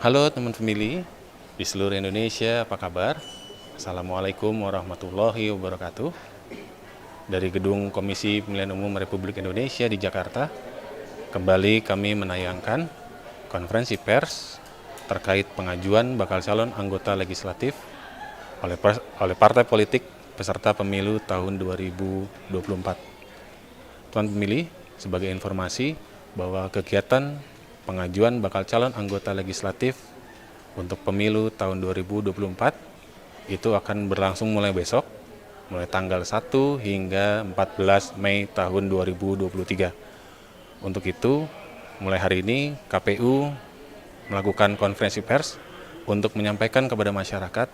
Halo teman pemilih di seluruh Indonesia, apa kabar? Assalamualaikum warahmatullahi wabarakatuh. Dari Gedung Komisi Pemilihan Umum Republik Indonesia di Jakarta, kembali kami menayangkan konferensi pers terkait pengajuan bakal calon anggota legislatif oleh partai politik peserta pemilu tahun 2024. Tuan pemilih, sebagai informasi bahwa kegiatan pengajuan bakal calon anggota legislatif untuk pemilu tahun 2024 itu akan berlangsung mulai besok, mulai tanggal 1 hingga 14 Mei tahun 2023. Untuk itu, mulai hari ini KPU melakukan konferensi pers untuk menyampaikan kepada masyarakat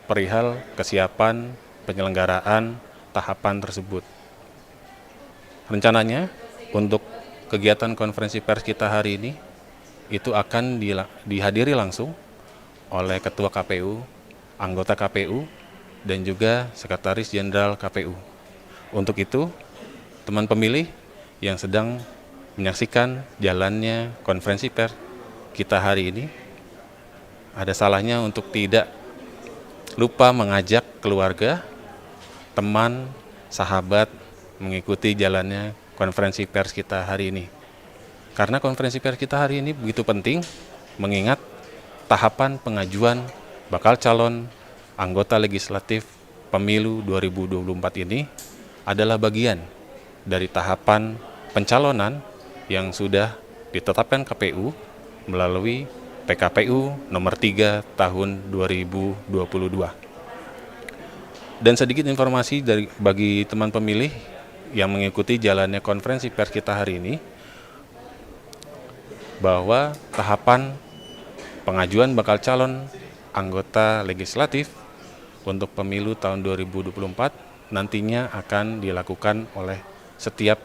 perihal kesiapan penyelenggaraan tahapan tersebut. Rencananya untuk kegiatan konferensi pers kita hari ini itu akan dihadiri langsung oleh Ketua KPU, anggota KPU, dan juga Sekretaris Jenderal KPU. Untuk itu, teman pemilih yang sedang menyaksikan jalannya konferensi pers kita hari ini, ada salahnya untuk tidak lupa mengajak keluarga, teman, sahabat mengikuti jalannya konferensi pers kita hari ini. Karena konferensi pers kita hari ini begitu penting, mengingat tahapan pengajuan bakal calon anggota legislatif pemilu 2024 ini adalah bagian dari tahapan pencalonan yang sudah ditetapkan KPU melalui PKPU nomor 3 tahun 2022. Dan sedikit informasi bagi teman pemilih yang mengikuti jalannya konferensi pers kita hari ini, bahwa tahapan pengajuan bakal calon anggota legislatif untuk pemilu tahun 2024 nantinya akan dilakukan oleh setiap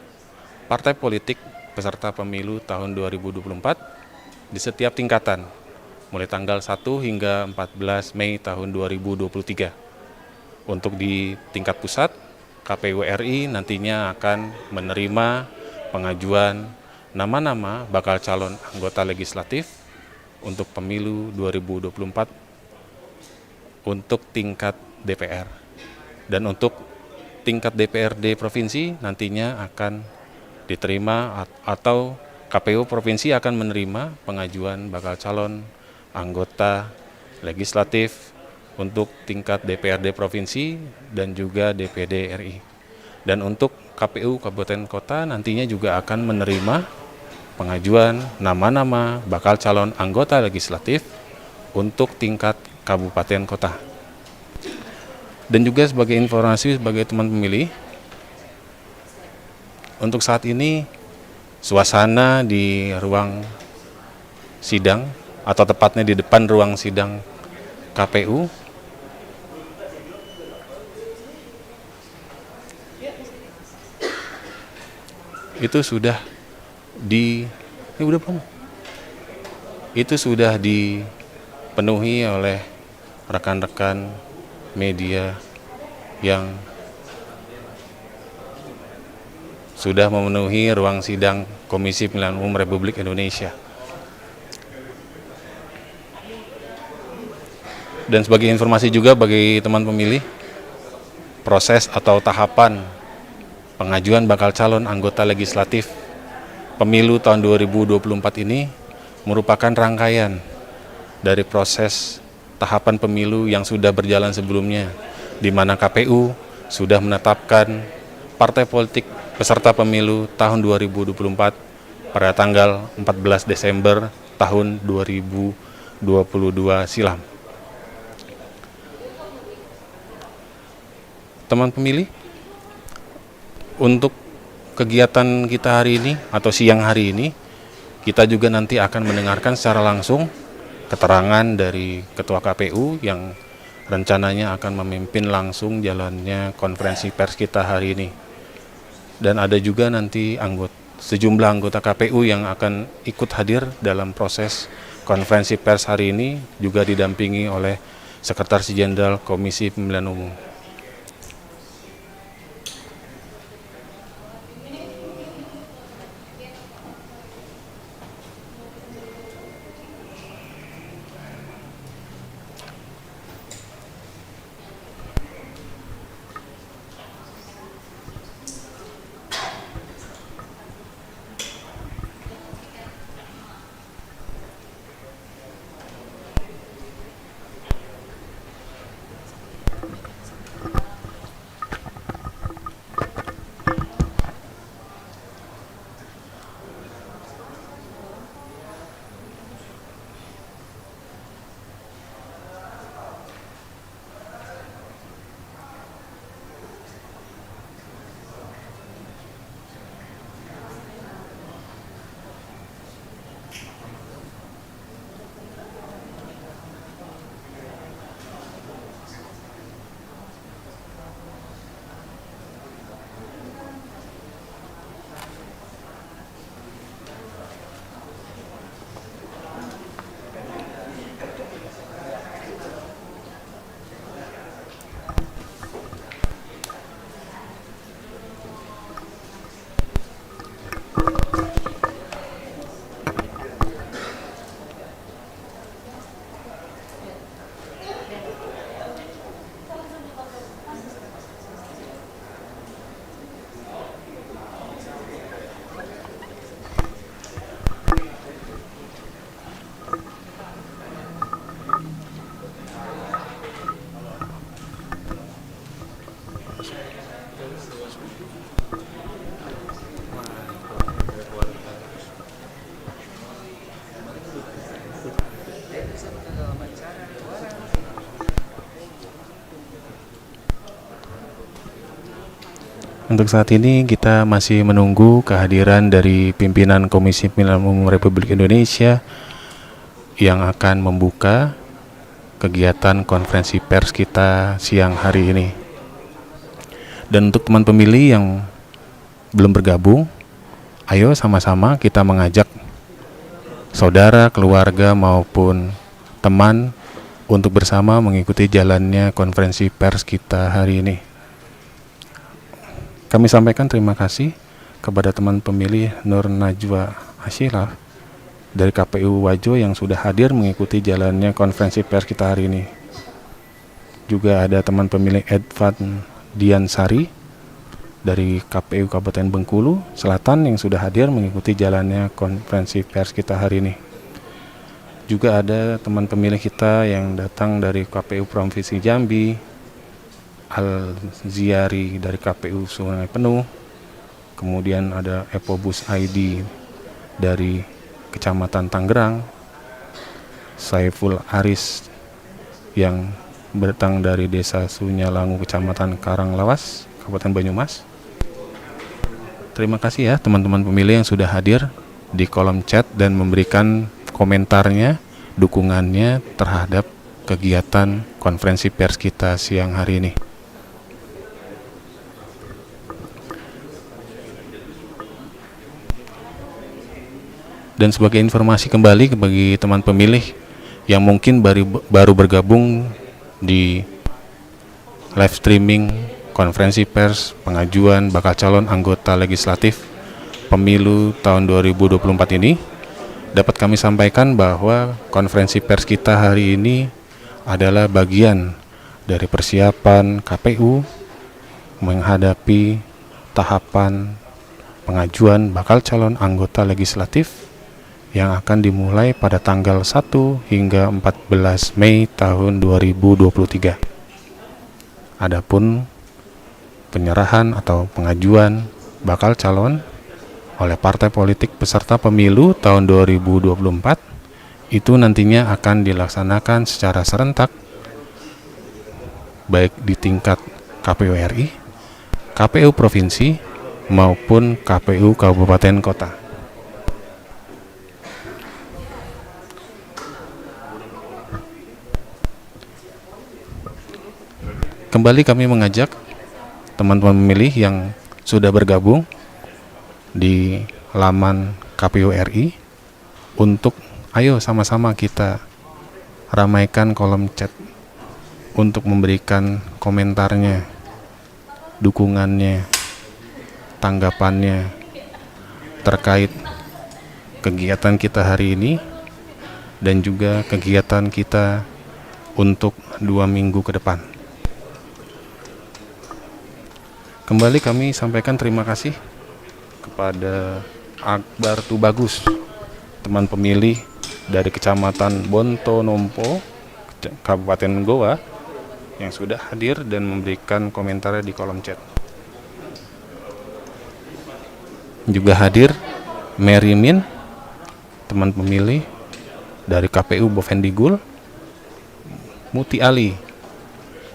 partai politik peserta pemilu tahun 2024 di setiap tingkatan, mulai tanggal 1 hingga 14 Mei tahun 2023. Untuk di tingkat pusat, KPU RI nantinya akan menerima pengajuan nama-nama bakal calon anggota legislatif untuk pemilu 2024 untuk tingkat DPR. Dan untuk tingkat DPRD provinsi nantinya akan diterima atau KPU provinsi akan menerima pengajuan bakal calon anggota legislatif untuk tingkat DPRD provinsi dan juga DPD RI. Dan untuk KPU Kabupaten Kota nantinya juga akan menerima pengajuan nama-nama bakal calon anggota legislatif untuk tingkat kabupaten kota. Dan juga sebagai informasi sebagai teman pemilih, untuk saat ini suasana di ruang sidang atau tepatnya di depan ruang sidang KPU itu sudah dipenuhi oleh rekan-rekan media yang sudah memenuhi ruang sidang Komisi Pemilihan Umum Republik Indonesia. Dan sebagai informasi juga bagi teman pemilih, proses atau tahapan pengajuan bakal calon anggota legislatif pemilu tahun 2024 ini merupakan rangkaian dari proses tahapan pemilu yang sudah berjalan sebelumnya, di mana KPU sudah menetapkan partai politik peserta pemilu tahun 2024 pada tanggal 14 Desember tahun 2022 silam. Teman pemilih, untuk kegiatan kita hari ini atau siang hari ini, kita juga nanti akan mendengarkan secara langsung keterangan dari Ketua KPU yang rencananya akan memimpin langsung jalannya konferensi pers kita hari ini. Dan ada juga nanti sejumlah anggota KPU yang akan ikut hadir dalam proses konferensi pers hari ini, juga didampingi oleh Sekretaris Jenderal Komisi Pemilihan Umum. Untuk saat ini kita masih menunggu kehadiran dari pimpinan Komisi Pemilihan Umum Republik Indonesia yang akan membuka kegiatan konferensi pers kita siang hari ini. Dan untuk teman pemilih yang belum bergabung, ayo sama-sama kita mengajak saudara, keluarga maupun teman untuk bersama mengikuti jalannya konferensi pers kita hari ini. Kami sampaikan terima kasih kepada teman pemilih Nur Najwa Asyirah dari KPU Wajo yang sudah hadir mengikuti jalannya konferensi pers kita hari ini. Juga ada teman pemilih Edvan Diansari dari KPU Kabupaten Bengkulu Selatan yang sudah hadir mengikuti jalannya konferensi pers kita hari ini. Juga ada teman pemilih kita yang datang dari KPU Provinsi Jambi, Al-Ziari dari KPU Sungai Penuh, kemudian ada Epobus ID dari Kecamatan Tangerang, Saiful Aris yang datang dari Desa Sunyalangu, Kecamatan Karanglawas, Kabupaten Banyumas. Terima kasih ya teman-teman pemilih yang sudah hadir di kolom chat dan memberikan komentarnya, dukungannya terhadap kegiatan konferensi pers kita siang hari ini. Dan sebagai informasi kembali bagi teman pemilih yang mungkin baru bergabung di live streaming konferensi pers pengajuan bakal calon anggota legislatif pemilu tahun 2024 ini, dapat kami sampaikan bahwa konferensi pers kita hari ini adalah bagian dari persiapan KPU menghadapi tahapan pengajuan bakal calon anggota legislatif yang akan dimulai pada tanggal 1 hingga 14 Mei tahun 2023. Adapun penyerahan atau pengajuan bakal calon oleh partai politik peserta pemilu tahun 2024 itu nantinya akan dilaksanakan secara serentak baik di tingkat KPU RI, KPU Provinsi maupun KPU Kabupaten Kota. Kembali kami mengajak teman-teman pemilih yang sudah bergabung di laman KPU RI untuk ayo sama-sama kita ramaikan kolom chat untuk memberikan komentarnya, dukungannya, tanggapannya terkait kegiatan kita hari ini dan juga kegiatan kita untuk 2 minggu ke depan. Kembali kami sampaikan terima kasih kepada Akbar Tubagus, teman pemilih dari Kecamatan Bontonompo, Kabupaten Goa, yang sudah hadir dan memberikan komentarnya di kolom chat. Juga hadir Mary Min, teman pemilih dari KPU Bovendigul, Muti Ali,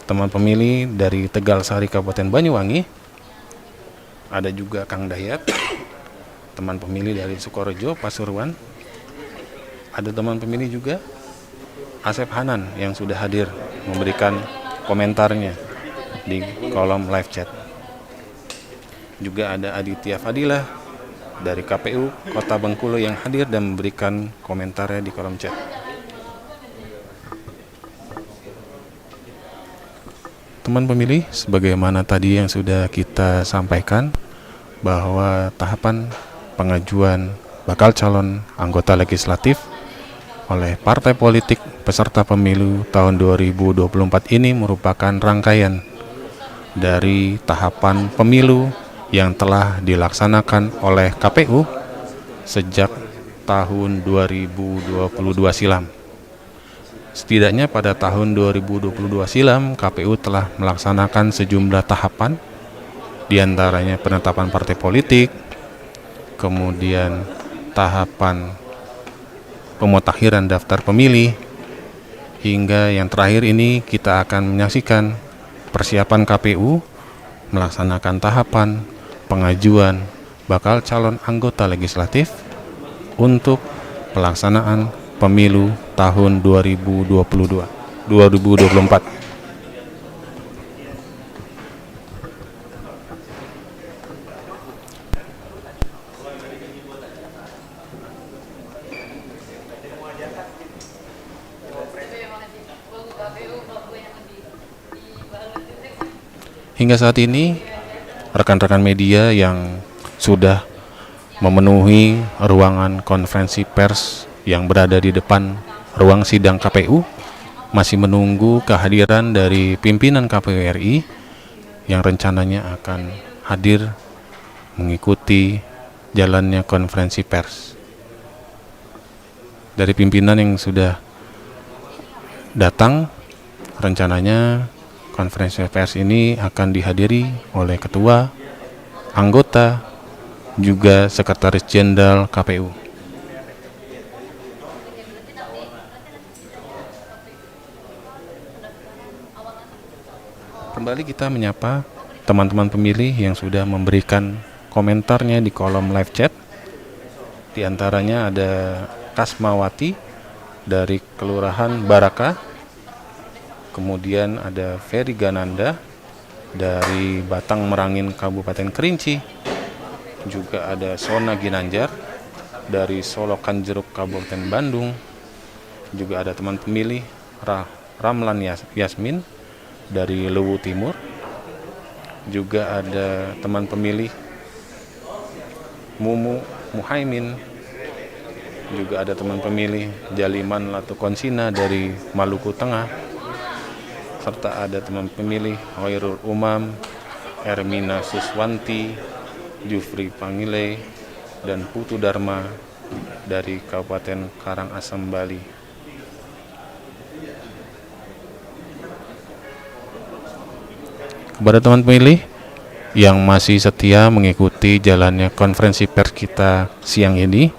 teman pemilih dari Tegal Sari Kabupaten Banyuwangi. Ada juga Kang Dayat, teman pemilih dari Sukorejo, Pasuruan. Ada teman pemilih juga Asep Hanan yang sudah hadir memberikan komentarnya di kolom live chat. Juga ada Aditya Fadilah dari KPU Kota Bengkulu yang hadir dan memberikan komentarnya di kolom chat. Teman pemilih, sebagaimana tadi yang sudah kita sampaikan bahwa tahapan pengajuan bakal calon anggota legislatif oleh partai politik peserta pemilu tahun 2024 ini merupakan rangkaian dari tahapan pemilu yang telah dilaksanakan oleh KPU sejak tahun 2022 silam. Setidaknya pada tahun 2022 silam, KPU telah melaksanakan sejumlah tahapan, diantaranya penetapan partai politik, kemudian tahapan pemutakhiran daftar pemilih, hingga yang terakhir ini kita akan menyaksikan persiapan KPU melaksanakan tahapan pengajuan bakal calon anggota legislatif untuk pelaksanaan pemilu tahun 2024. Hingga saat ini, rekan-rekan media yang sudah memenuhi ruangan konferensi pers yang berada di depan ruang sidang KPU masih menunggu kehadiran dari pimpinan KPU RI yang rencananya akan hadir mengikuti jalannya konferensi pers. Dari pimpinan yang sudah datang, rencananya konferensi pers ini akan dihadiri oleh ketua, anggota, juga sekretaris jenderal KPU. Kembali kita menyapa teman-teman pemilih yang sudah memberikan komentarnya di kolom live chat. Di antaranya ada Kasmawati dari Kelurahan Baraka, kemudian ada Ferry Gananda dari Batang Merangin Kabupaten Kerinci, juga ada Sona Ginanjar dari Solokan Jeruk Kabupaten Bandung, juga ada teman pemilih Ramlan Yasmin dari Luwu Timur, juga ada teman pemilih Mumu Muhaimin, juga ada teman pemilih Jaliman Latukonsina dari Maluku Tengah, serta ada teman pemilih Hoirul Umam, Ermina Suswanti, Jufri Pangile, dan Putu Dharma dari Kabupaten Karangasem, Bali. Kepada teman pemilih yang masih setia mengikuti jalannya konferensi pers kita siang ini,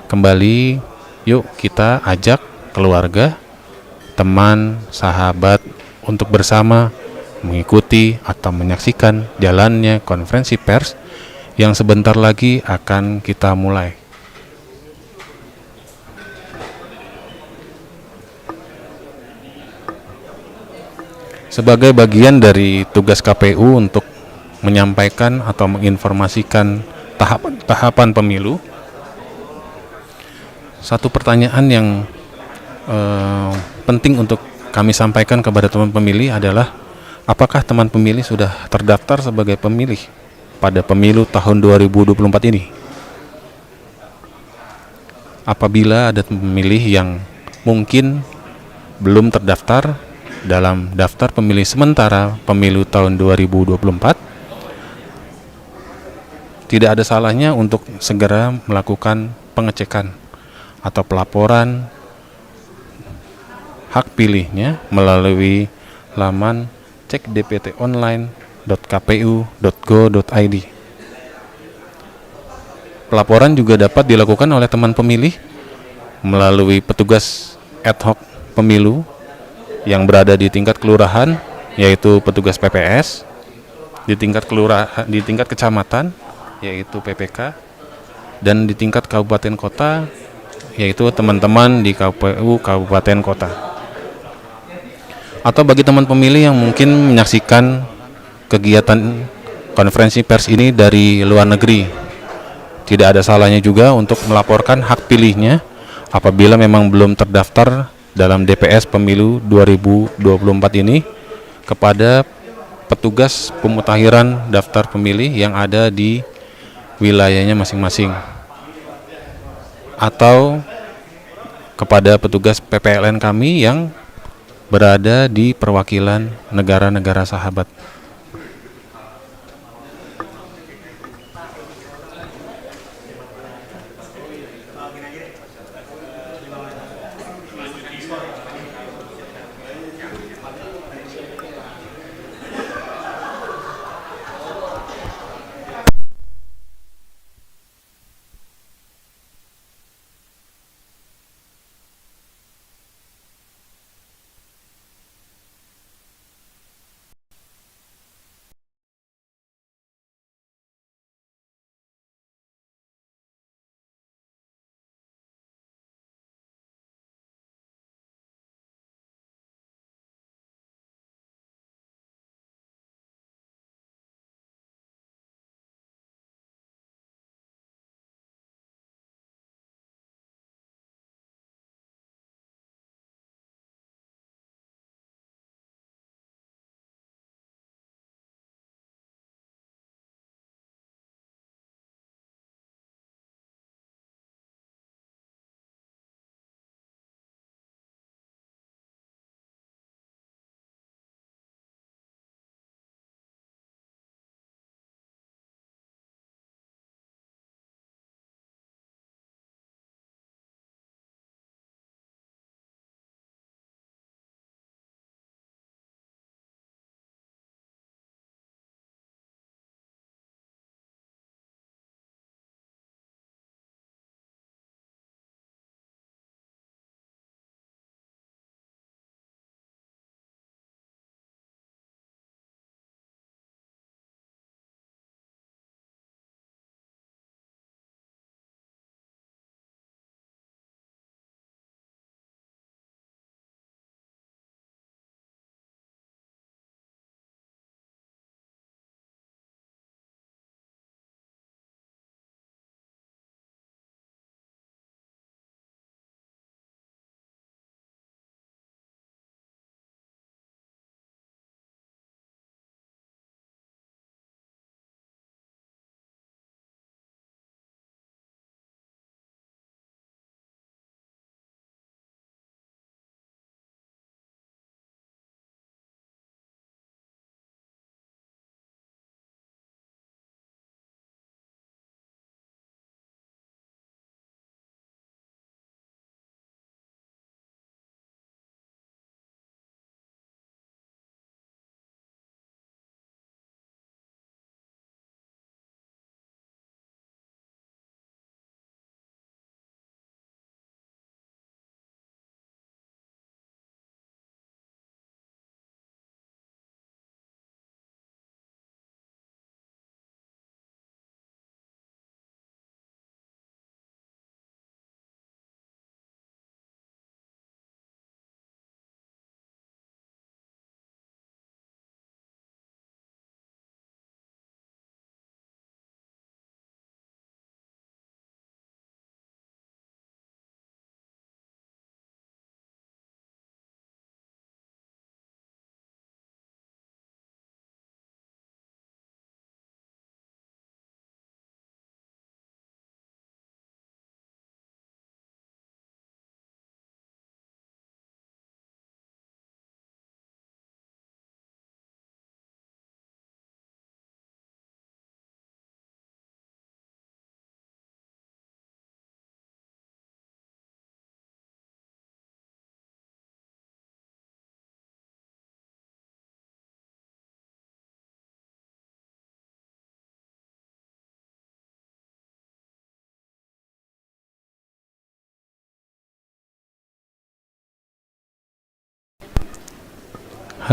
kembali yuk kita ajak keluarga, teman, sahabat untuk bersama mengikuti atau menyaksikan jalannya konferensi pers yang sebentar lagi akan kita mulai. Sebagai bagian dari tugas KPU untuk menyampaikan atau menginformasikan tahapan pemilu, satu pertanyaan yang penting untuk kami sampaikan kepada teman pemilih adalah apakah teman pemilih sudah terdaftar sebagai pemilih pada pemilu tahun 2024 ini? Apabila ada pemilih yang mungkin belum terdaftar dalam daftar pemilih sementara pemilu tahun 2024, tidak ada salahnya untuk segera melakukan pengecekan atau pelaporan hak pilihnya melalui laman cekdptonline.kpu.go.id. Pelaporan juga dapat dilakukan oleh teman pemilih melalui petugas ad hoc pemilu yang berada di tingkat kelurahan, yaitu petugas PPS, di tingkat kelurahan, di tingkat kecamatan, yaitu PPK, dan di tingkat kabupaten kota, yaitu teman-teman di KPU kabupaten kota. Atau bagi teman pemilih yang mungkin menyaksikan kegiatan konferensi pers ini dari luar negeri, tidak ada salahnya juga untuk melaporkan hak pilihnya apabila memang belum terdaftar dalam DPS pemilu 2024 ini kepada petugas pemutakhiran daftar pemilih yang ada di wilayahnya masing-masing, atau kepada petugas PPLN kami yang berada di perwakilan negara-negara sahabat.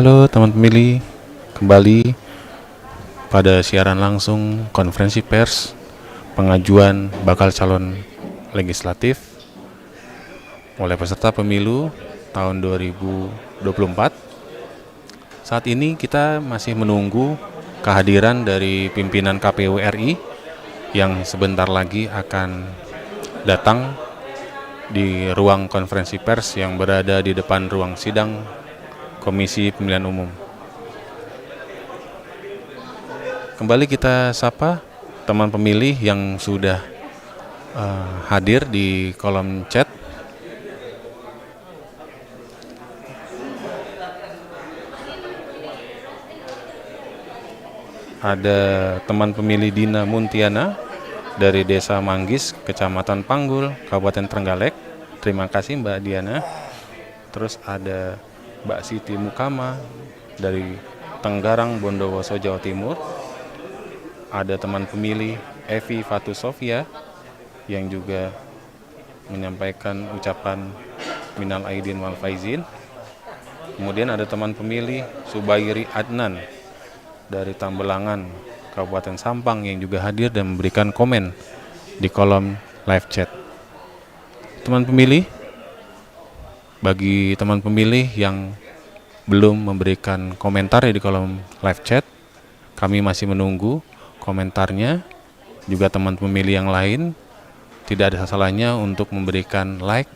Halo teman pemilih, kembali pada siaran langsung konferensi pers pengajuan bakal calon legislatif oleh peserta pemilu tahun 2024. Saat ini kita masih menunggu kehadiran dari pimpinan KPU RI yang sebentar lagi akan datang di ruang konferensi pers yang berada di depan ruang sidang Komisi Pemilihan Umum. Kembali kita sapa teman pemilih yang sudah hadir di kolom chat. Ada teman pemilih Dina Muntiana dari Desa Manggis, Kecamatan Panggul, Kabupaten Trenggalek. Terima kasih Mbak Diana. Terus ada Mbak Siti Mukama dari Tenggarang, Bondowoso, Jawa Timur. Ada teman pemilih Evi Fatu Sofia yang juga menyampaikan ucapan minal aidin wal faizin. Kemudian ada teman pemilih Subairi Adnan dari Tambelangan, Kabupaten Sampang yang juga hadir dan memberikan komen di kolom live chat. Teman pemilih, bagi teman pemilih yang belum memberikan komentar di kolom live chat, kami masih menunggu komentarnya. Juga teman pemilih yang lain, tidak ada salahnya untuk memberikan like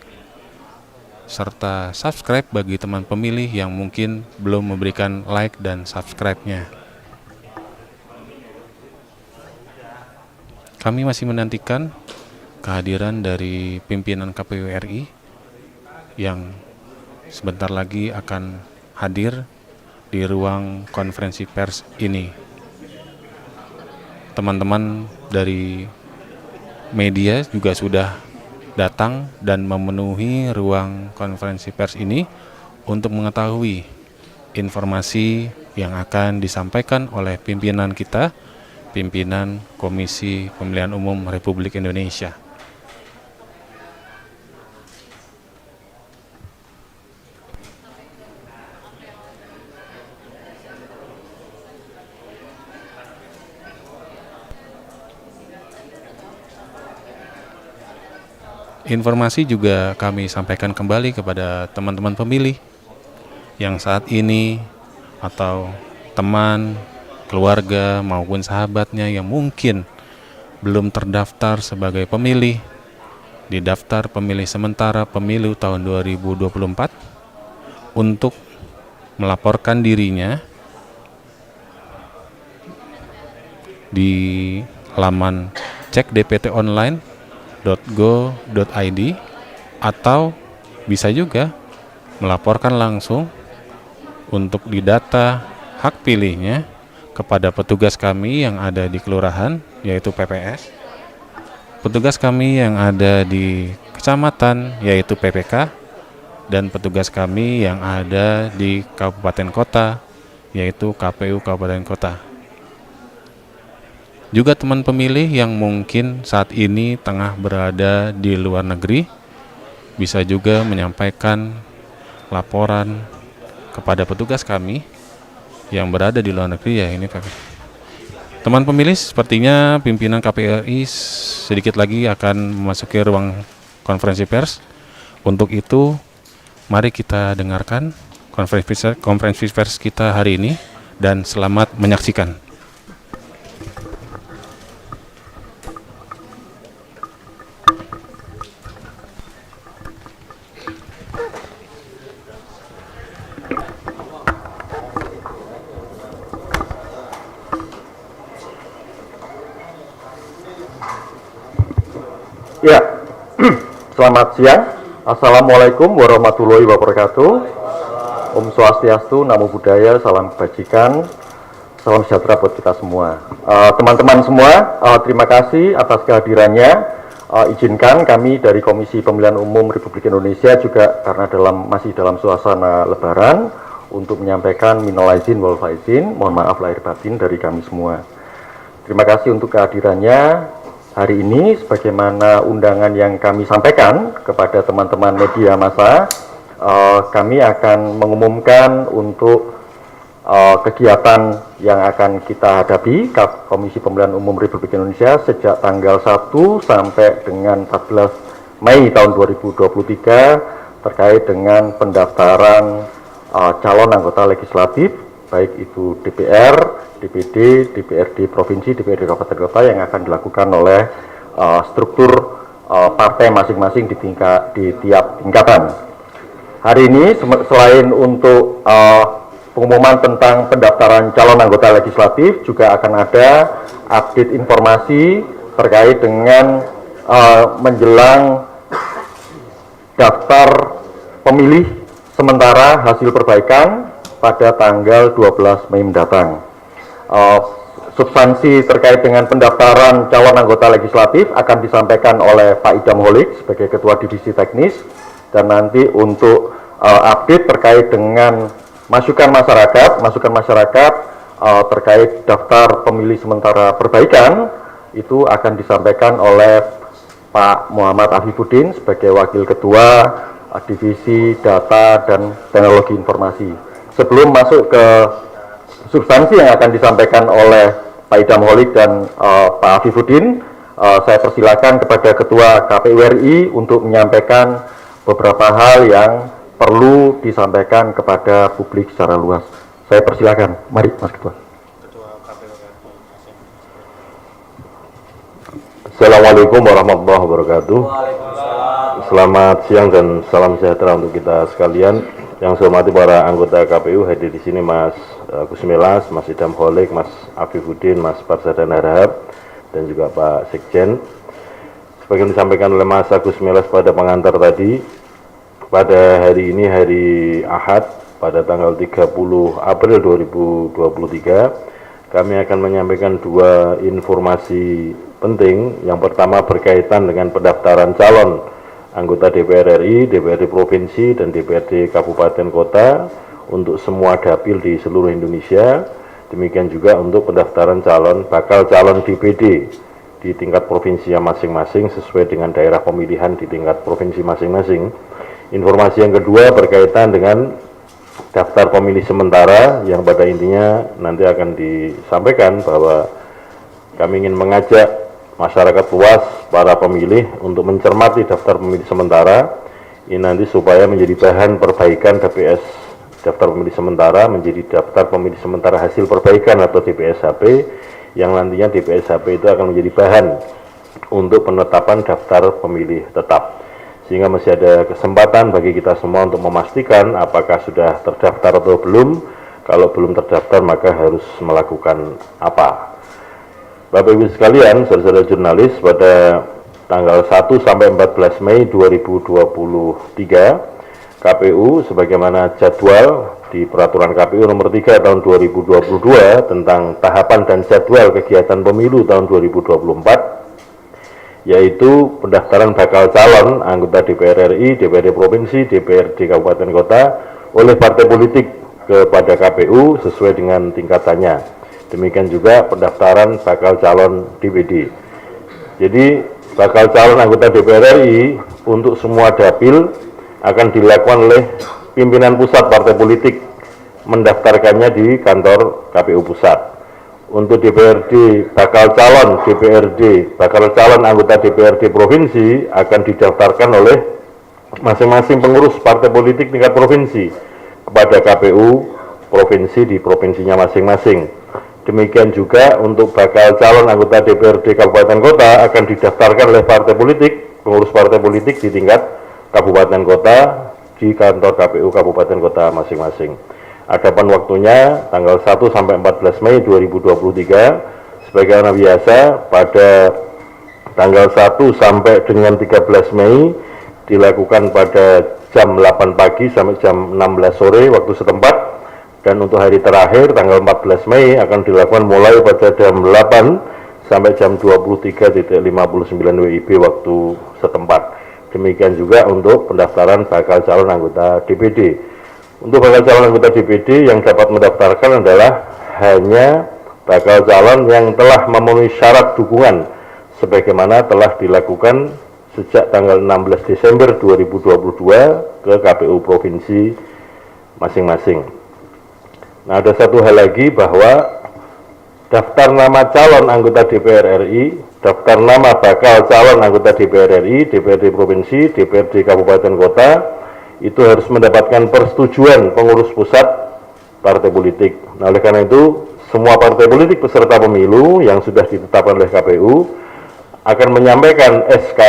serta subscribe bagi teman pemilih yang mungkin belum memberikan like dan subscribe-nya. Kami masih menantikan kehadiran dari pimpinan KPU RI yang sebentar lagi akan hadir di ruang konferensi pers ini. Teman-teman dari media juga sudah datang dan memenuhi ruang konferensi pers ini untuk mengetahui informasi yang akan disampaikan oleh pimpinan kita, pimpinan Komisi Pemilihan Umum Republik Indonesia. Informasi juga kami sampaikan kembali kepada teman-teman pemilih yang saat ini atau teman, keluarga maupun sahabatnya yang mungkin belum terdaftar sebagai pemilih di daftar pemilih sementara pemilu tahun 2024 untuk melaporkan dirinya di laman cekdptonline.go.id atau bisa juga melaporkan langsung untuk didata hak pilihnya kepada petugas kami yang ada di kelurahan, yaitu PPS, petugas kami yang ada di kecamatan, yaitu PPK, dan petugas kami yang ada di kabupaten kota, yaitu KPU Kabupaten Kota. Juga teman pemilih yang mungkin saat ini tengah berada di luar negeri bisa juga menyampaikan laporan kepada petugas kami yang berada di luar negeri, ya ini teman pemilih. Sepertinya pimpinan KPU RI sedikit lagi akan memasuki ruang konferensi pers. Untuk itu mari kita dengarkan konferensi pers kita hari ini dan selamat menyaksikan. Ya, selamat siang. Assalamualaikum warahmatullahi wabarakatuh. Om Swastiastu, Namo Buddhaya, salam kebajikan, salam sejahtera buat kita semua. Teman-teman semua, terima kasih atas kehadirannya. Izinkan kami dari Komisi Pemilihan Umum Republik Indonesia juga karena masih dalam suasana Lebaran untuk menyampaikan minal aidin wal faizin, mohon maaf lahir batin dari kami semua. Terima kasih untuk kehadirannya. Hari ini sebagaimana undangan yang kami sampaikan kepada teman-teman media massa, kami akan mengumumkan untuk kegiatan yang akan kita hadapi Komisi Pemilihan Umum Republik Indonesia sejak tanggal 1 sampai dengan 14 Mei tahun 2023 terkait dengan pendaftaran calon anggota legislatif, baik itu DPR, DPD, DPRD Provinsi, DPRD Kabupaten Kota yang akan dilakukan oleh struktur partai masing-masing di tiap tingkatan. Hari ini selain untuk pengumuman tentang pendaftaran calon anggota legislatif, juga akan ada update informasi terkait dengan menjelang daftar pemilih sementara hasil perbaikan pada tanggal 12 Mei mendatang. Substansi terkait dengan pendaftaran calon anggota legislatif akan disampaikan oleh Pak Idam Holik sebagai Ketua Divisi Teknis, dan nanti untuk update terkait dengan masukan masyarakat terkait daftar pemilih sementara perbaikan itu akan disampaikan oleh Pak Muhammad Afifuddin sebagai Wakil Ketua Divisi Data dan Teknologi Informasi. Sebelum masuk ke substansi yang akan disampaikan oleh Pak Idam Holik dan Pak Afifuddin, saya persilakan kepada Ketua KPU RI untuk menyampaikan beberapa hal yang perlu disampaikan kepada publik secara luas. Saya persilakan, mari Mas Ketua. Assalamualaikum warahmatullahi wabarakatuh. Selamat siang dan salam sejahtera untuk kita sekalian. Yang saya hormati para anggota KPU hadir di sini, Mas Gusmilas, Mas Idam Holik, Mas Afifuddin, Mas Parsadan Harahap, dan juga Pak Sekjen. Sebagai disampaikan oleh Mas Agus Melas pada pengantar tadi, pada hari ini hari Ahad pada tanggal 30 April 2023 kami akan menyampaikan dua informasi penting. Yang pertama berkaitan dengan pendaftaran calon anggota DPR RI, DPRD Provinsi, dan DPRD Kabupaten Kota untuk semua dapil di seluruh Indonesia. Demikian juga untuk pendaftaran bakal calon DPD di tingkat provinsinya masing-masing sesuai dengan daerah pemilihan di tingkat provinsi masing-masing. Informasi yang kedua berkaitan dengan daftar pemilih sementara yang pada intinya nanti akan disampaikan bahwa kami ingin mengajak masyarakat luas, para pemilih untuk mencermati daftar pemilih sementara ini nanti supaya menjadi bahan perbaikan DPS daftar pemilih sementara menjadi daftar pemilih sementara hasil perbaikan atau DPSHP, yang nantinya DPSHP itu akan menjadi bahan untuk penetapan daftar pemilih tetap, sehingga masih ada kesempatan bagi kita semua untuk memastikan apakah sudah terdaftar atau belum. Kalau belum terdaftar maka harus melakukan apa. Bapak Ibu sekalian, saudara-saudara jurnalis, pada tanggal 1 sampai 14 Mei 2023 KPU sebagaimana jadwal di Peraturan KPU nomor 3 tahun 2022 tentang tahapan dan jadwal kegiatan pemilu tahun 2024, yaitu pendaftaran bakal calon anggota DPR RI, DPRD Provinsi, DPRD Kabupaten Kota oleh partai politik kepada KPU sesuai dengan tingkatannya. Demikian juga pendaftaran bakal calon DPD. Jadi bakal calon anggota DPR RI untuk semua dapil akan dilakukan oleh pimpinan pusat partai politik, mendaftarkannya di kantor KPU pusat. Untuk DPRD bakal calon anggota DPRD provinsi akan didaftarkan oleh masing-masing pengurus partai politik tingkat provinsi kepada KPU provinsi di provinsinya masing-masing. Demikian juga untuk bakal calon anggota DPRD Kabupaten Kota akan didaftarkan oleh partai politik, pengurus partai politik di tingkat Kabupaten Kota di kantor KPU Kabupaten Kota masing-masing. Adapun waktunya tanggal 1 sampai 14 Mei 2023 sebagaimana biasa pada tanggal 1 sampai dengan 13 Mei dilakukan pada jam 8 pagi sampai jam 16 sore waktu setempat. Dan untuk hari terakhir tanggal 14 Mei akan dilakukan mulai pada jam 8 sampai jam 23.59 WIB waktu setempat. Demikian juga untuk pendaftaran bakal calon anggota DPD. Untuk bakal calon anggota DPD yang dapat mendaftarkan adalah hanya bakal calon yang telah memenuhi syarat dukungan sebagaimana telah dilakukan sejak tanggal 16 Desember 2022 ke KPU provinsi masing-masing. Nah, ada satu hal lagi bahwa daftar nama calon anggota DPR RI, daftar nama bakal calon anggota DPR RI, DPRD Provinsi, DPRD Kabupaten Kota, itu harus mendapatkan persetujuan pengurus pusat partai politik. Nah, oleh karena itu, semua partai politik peserta pemilu yang sudah ditetapkan oleh KPU akan menyampaikan SK,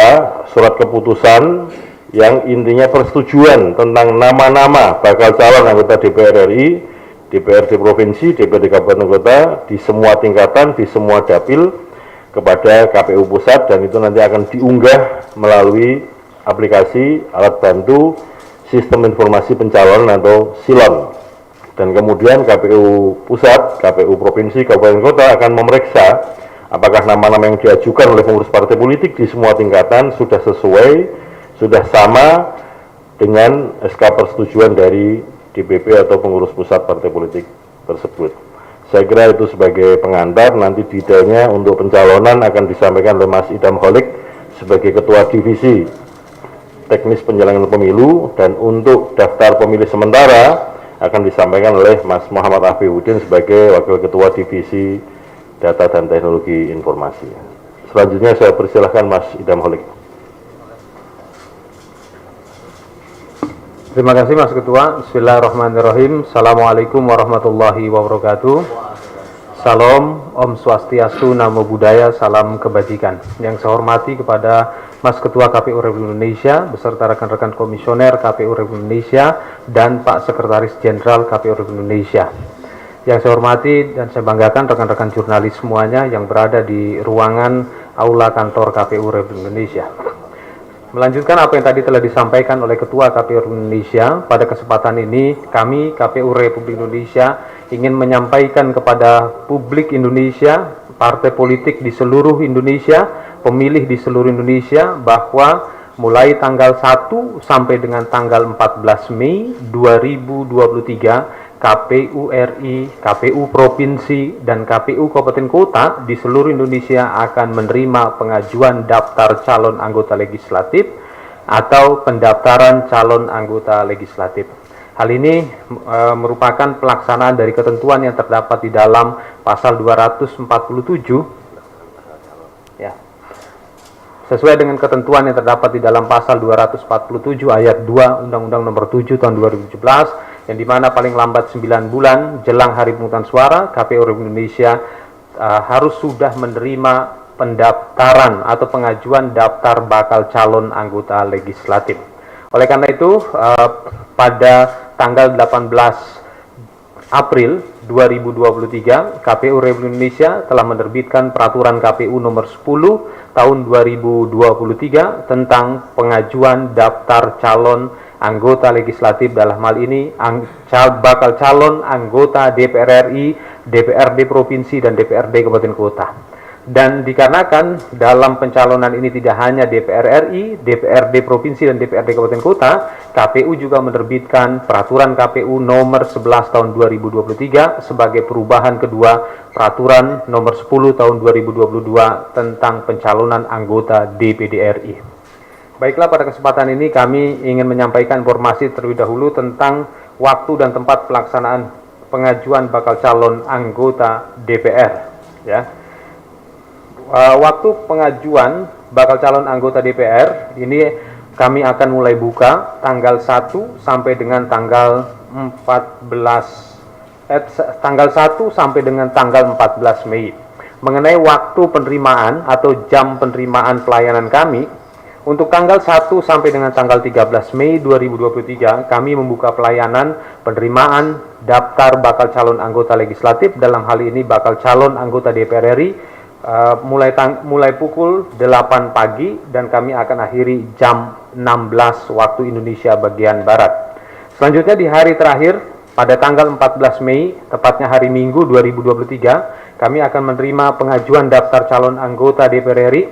surat keputusan, yang intinya persetujuan tentang nama-nama bakal calon anggota DPR RI, DPRD Provinsi, DPRD Kabupaten Kota, di semua tingkatan, di semua dapil, kepada KPU Pusat, dan itu nanti akan diunggah melalui aplikasi alat bantu Sistem Informasi Pencalonan atau SILON. Dan kemudian KPU Pusat, KPU Provinsi, Kabupaten Kota akan memeriksa apakah nama-nama yang diajukan oleh pengurus partai politik di semua tingkatan sudah sesuai, sudah sama dengan SK persetujuan dari DPP atau pengurus pusat partai politik tersebut. Saya kira itu sebagai pengantar, nanti detailnya untuk pencalonan akan disampaikan oleh Mas Idham Holik sebagai Ketua Divisi Teknis Penyelenggaraan Pemilu, dan untuk daftar pemilih sementara akan disampaikan oleh Mas Muhammad Afiuddin sebagai Wakil Ketua Divisi Data dan Teknologi Informasi. Selanjutnya saya persilahkan Mas Idham Holik. Terima kasih Mas Ketua. Bismillahirrahmanirrahim. Assalamualaikum warahmatullahi wabarakatuh. Salam, Om Swastiastu, Namo Buddhaya, salam kebajikan. Yang saya hormati kepada Mas Ketua KPU Republik Indonesia beserta rekan-rekan komisioner KPU Republik Indonesia dan Pak Sekretaris Jenderal KPU Republik Indonesia. Yang saya hormati dan saya banggakan rekan-rekan jurnalis semuanya yang berada di ruangan aula kantor KPU Republik Indonesia. Melanjutkan apa yang tadi telah disampaikan oleh Ketua KPU Republik Indonesia, pada kesempatan ini kami KPU Republik Indonesia ingin menyampaikan kepada publik Indonesia, partai politik di seluruh Indonesia, pemilih di seluruh Indonesia, bahwa mulai tanggal 1 sampai dengan tanggal 14 Mei 2023, KPU RI, KPU Provinsi, dan KPU Kabupaten Kota di seluruh Indonesia akan menerima pengajuan daftar calon anggota legislatif atau pendaftaran calon anggota legislatif. Hal ini merupakan pelaksanaan dari ketentuan yang terdapat di dalam pasal 247 ya. Sesuai dengan ketentuan yang terdapat di dalam pasal 247 ayat 2 Undang-Undang Nomor 7 Tahun 2017, yang dimana paling lambat 9 bulan jelang hari pemungutan suara, KPU Republik Indonesia harus sudah menerima pendaftaran atau pengajuan daftar bakal calon anggota legislatif. Oleh karena itu, pada tanggal 18 April 2023, KPU Republik Indonesia telah menerbitkan Peraturan KPU Nomor 10 Tahun 2023 tentang pengajuan daftar calon anggota legislatif, dalam hal ini bakal calon anggota DPR RI, DPRD Provinsi, dan DPRD Kabupaten Kota. Dan dikarenakan dalam pencalonan ini tidak hanya DPR RI, DPRD Provinsi, dan DPRD Kabupaten Kota, KPU juga menerbitkan Peraturan KPU Nomor 11 Tahun 2023 sebagai perubahan kedua Peraturan Nomor 10 Tahun 2022 tentang pencalonan anggota DPD RI. Baiklah, pada kesempatan ini kami ingin menyampaikan informasi terlebih dahulu tentang waktu dan tempat pelaksanaan pengajuan bakal calon anggota DPR. Ya. Waktu pengajuan bakal calon anggota DPR ini kami akan mulai buka tanggal 1 sampai dengan tanggal 1 sampai dengan tanggal 14 Mei. Mengenai waktu penerimaan atau jam penerimaan pelayanan kami, untuk tanggal 1 sampai dengan tanggal 13 Mei 2023, kami membuka pelayanan penerimaan daftar bakal calon anggota legislatif, dalam hal ini bakal calon anggota DPR RI, mulai pukul 8 pagi dan kami akan akhiri jam 16 waktu Indonesia bagian Barat. Selanjutnya di hari terakhir, pada tanggal 14 Mei, tepatnya hari Minggu 2023, kami akan menerima pengajuan daftar calon anggota DPR RI,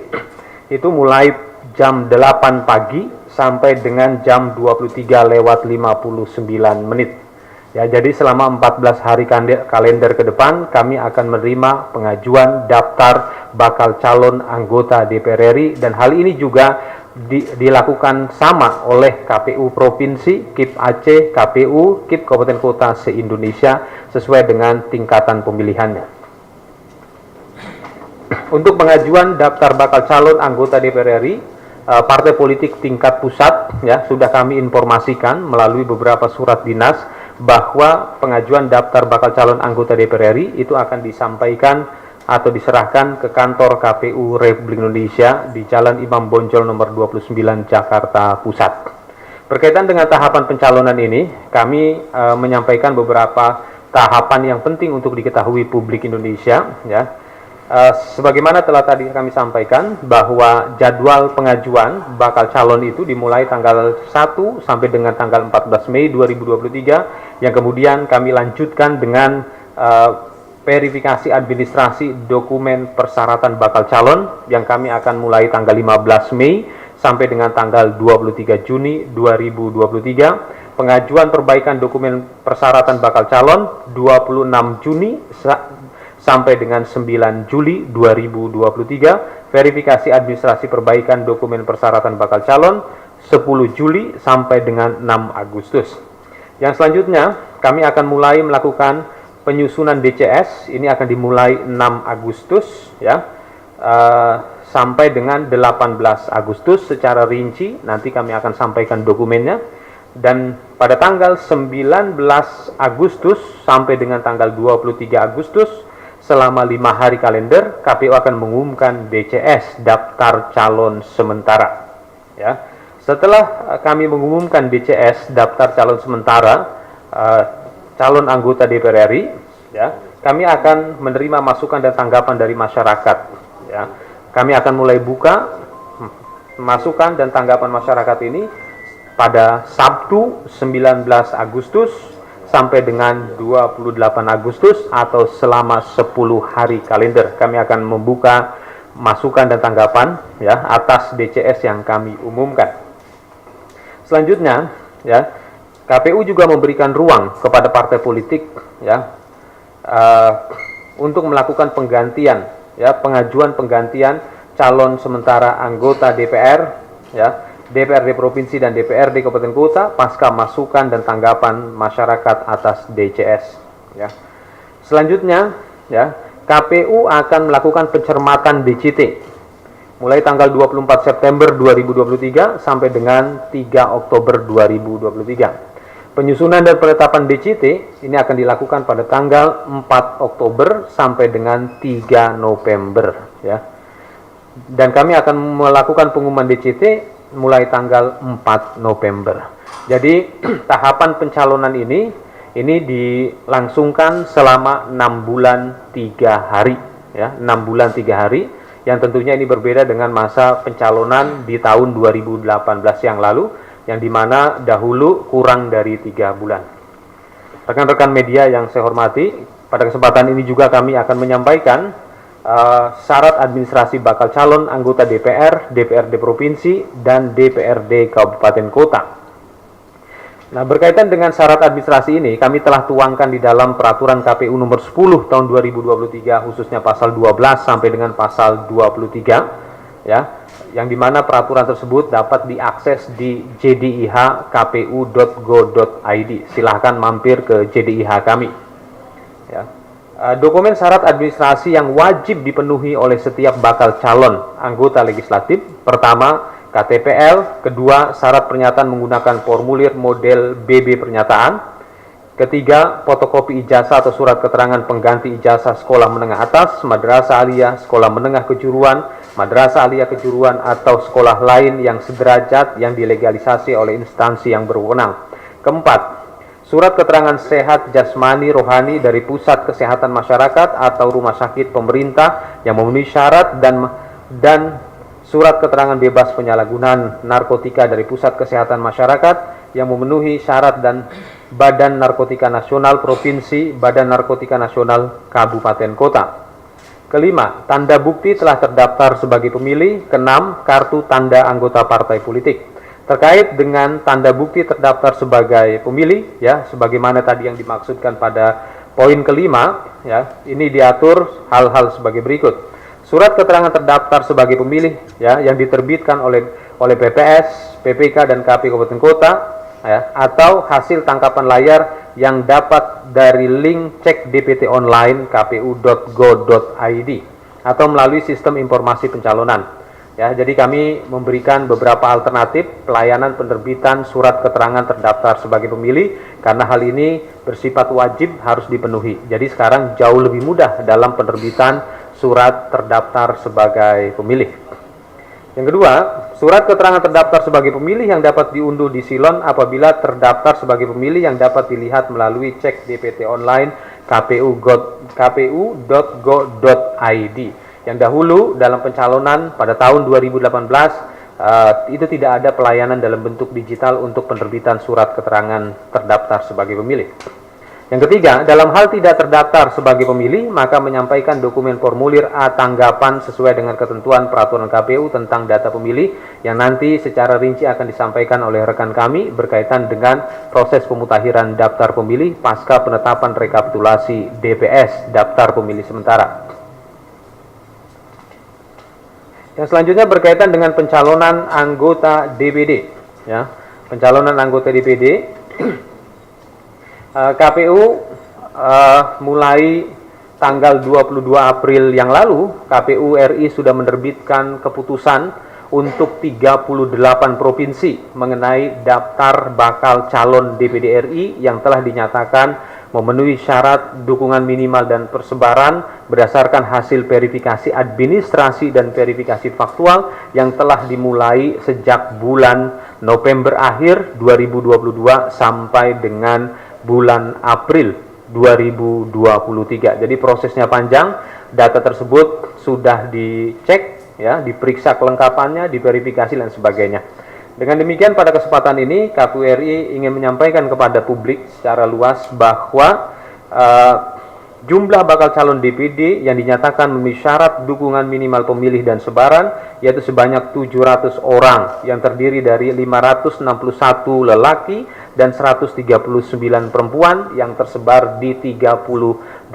itu mulai jam 8 pagi sampai dengan jam 23:59. Ya, jadi selama 14 hari kalender ke depan kami akan menerima pengajuan daftar bakal calon anggota DPR RI, dan hal ini juga dilakukan sama oleh KPU Provinsi, KIP Aceh, KPU, KIP Kabupaten Kota se-Indonesia sesuai dengan tingkatan pemilihannya. Untuk pengajuan daftar bakal calon anggota DPR RI, partai politik tingkat pusat ya sudah kami informasikan melalui beberapa surat dinas bahwa pengajuan daftar bakal calon anggota DPR RI itu akan disampaikan atau diserahkan ke kantor KPU Republik Indonesia di Jalan Imam Bonjol nomor 29 Jakarta Pusat. Berkaitan dengan tahapan pencalonan ini, kami menyampaikan beberapa tahapan yang penting untuk diketahui publik Indonesia ya. Sebagaimana telah tadi kami sampaikan bahwa jadwal pengajuan bakal calon itu dimulai tanggal 1 sampai dengan tanggal 14 Mei 2023 yang kemudian kami lanjutkan dengan verifikasi administrasi dokumen persyaratan bakal calon yang kami akan mulai tanggal 15 Mei sampai dengan tanggal 23 Juni 2023. Pengajuan perbaikan dokumen persyaratan bakal calon 26 Juni sampai dengan 9 Juli 2023. Verifikasi administrasi perbaikan dokumen persyaratan bakal calon 10 Juli sampai dengan 6 Agustus. Yang selanjutnya kami akan mulai melakukan penyusunan DCS, ini akan dimulai 6 Agustus ya, sampai dengan 18 Agustus secara rinci, nanti kami akan sampaikan dokumennya. Dan pada tanggal 19 Agustus sampai dengan tanggal 23 Agustus, selama 5 hari kalender, KPU akan mengumumkan DCS, daftar calon sementara. Ya. Setelah kami mengumumkan DCS, daftar calon sementara, calon anggota DPR RI, ya, kami akan menerima masukan dan tanggapan dari masyarakat. Ya. Kami akan mulai buka masukan dan tanggapan masyarakat ini pada Sabtu 19 Agustus sampai dengan 28 Agustus atau selama 10 hari kalender. Kami akan membuka masukan dan tanggapan ya atas DCS yang kami umumkan. Selanjutnya, ya, KPU juga memberikan ruang kepada partai politik ya untuk melakukan penggantian ya pengajuan penggantian calon sementara anggota DPR ya DPRD Provinsi dan DPRD Kabupaten Kota pasca masukan dan tanggapan masyarakat atas DCS ya. Selanjutnya ya KPU akan melakukan pencermatan DCT mulai tanggal 24 September 2023 sampai dengan 3 Oktober 2023. Penyusunan dan penetapan DCT ini akan dilakukan pada tanggal 4 Oktober sampai dengan 3 November ya. Dan kami akan melakukan pengumuman DCT mulai tanggal 4 November. Jadi tahapan pencalonan ini dilangsungkan selama 6 bulan 3 hari ya, 6 bulan 3 hari yang tentunya ini berbeda dengan masa pencalonan di tahun 2018 yang lalu yang dimana dahulu kurang dari 3 bulan. Rekan-rekan media yang saya hormati, pada kesempatan ini juga kami akan menyampaikan syarat administrasi bakal calon anggota DPR, DPRD Provinsi, dan DPRD Kabupaten Kota. Nah, berkaitan dengan syarat administrasi ini, kami telah tuangkan di dalam Peraturan KPU nomor 10 tahun 2023, khususnya pasal 12 sampai dengan pasal 23, ya, yang dimana peraturan tersebut dapat diakses di jdih.kpu.go.id. Silahkan mampir ke JDIH kami. Ya. Dokumen syarat administrasi yang wajib dipenuhi oleh setiap bakal calon anggota legislatif. Pertama, KTPL. Kedua, syarat pernyataan menggunakan formulir model BB pernyataan. Ketiga, fotokopi ijazah atau surat keterangan pengganti ijazah sekolah menengah atas, madrasah aliyah, sekolah menengah kejuruan, madrasah aliyah kejuruan atau sekolah lain yang sederajat yang dilegalisasi oleh instansi yang berwenang. Keempat, surat keterangan sehat jasmani rohani dari Pusat Kesehatan Masyarakat atau rumah sakit pemerintah yang memenuhi syarat dan surat keterangan bebas penyalahgunaan narkotika dari Pusat Kesehatan Masyarakat yang memenuhi syarat dan Badan Narkotika Nasional Provinsi, Badan Narkotika Nasional Kabupaten Kota. Kelima, tanda bukti telah terdaftar sebagai pemilih. Keenam, kartu tanda anggota partai politik. Terkait dengan tanda bukti terdaftar sebagai pemilih, ya, sebagaimana tadi yang dimaksudkan pada poin kelima, ya, ini diatur hal-hal sebagai berikut. surat keterangan terdaftar sebagai pemilih ya yang diterbitkan oleh PPS, PPK dan KP Kabupaten Kota ya, atau hasil tangkapan layar yang dapat dari link cek DPT online kpu.go.id atau melalui sistem informasi pencalonan. Ya, jadi kami memberikan beberapa alternatif pelayanan penerbitan surat keterangan terdaftar sebagai pemilih karena hal ini bersifat wajib harus dipenuhi. Jadi sekarang jauh lebih mudah dalam penerbitan surat terdaftar sebagai pemilih. Yang kedua, surat keterangan terdaftar sebagai pemilih yang dapat diunduh di Silon apabila terdaftar sebagai pemilih yang dapat dilihat melalui cek DPT online kpu.go.id. Yang dahulu dalam pencalonan pada tahun 2018 itu tidak ada pelayanan dalam bentuk digital untuk penerbitan surat keterangan terdaftar sebagai pemilih. Yang ketiga, dalam hal tidak terdaftar sebagai pemilih, maka menyampaikan dokumen formulir A tanggapan sesuai dengan ketentuan peraturan KPU tentang data pemilih yang nanti secara rinci akan disampaikan oleh rekan kami berkaitan dengan proses pemutakhiran daftar pemilih pasca penetapan rekapitulasi DPS daftar pemilih sementara. Yang selanjutnya berkaitan dengan pencalonan anggota DPD. Ya, pencalonan anggota DPD, KPU mulai tanggal 22 April yang lalu, KPU RI sudah menerbitkan keputusan untuk 38 provinsi mengenai daftar bakal calon DPD RI yang telah dinyatakan memenuhi syarat dukungan minimal dan persebaran berdasarkan hasil verifikasi administrasi dan verifikasi faktual yang telah dimulai sejak bulan November akhir 2022 sampai dengan bulan April 2023. Jadi prosesnya panjang, data tersebut sudah dicek, ya, diperiksa kelengkapannya, diverifikasi dan sebagainya. Dengan demikian pada kesempatan ini KPU RI ingin menyampaikan kepada publik secara luas bahwa jumlah bakal calon DPD yang dinyatakan memenuhi syarat dukungan minimal pemilih dan sebaran yaitu sebanyak 700 orang yang terdiri dari 561 lelaki dan 139 perempuan yang tersebar di 38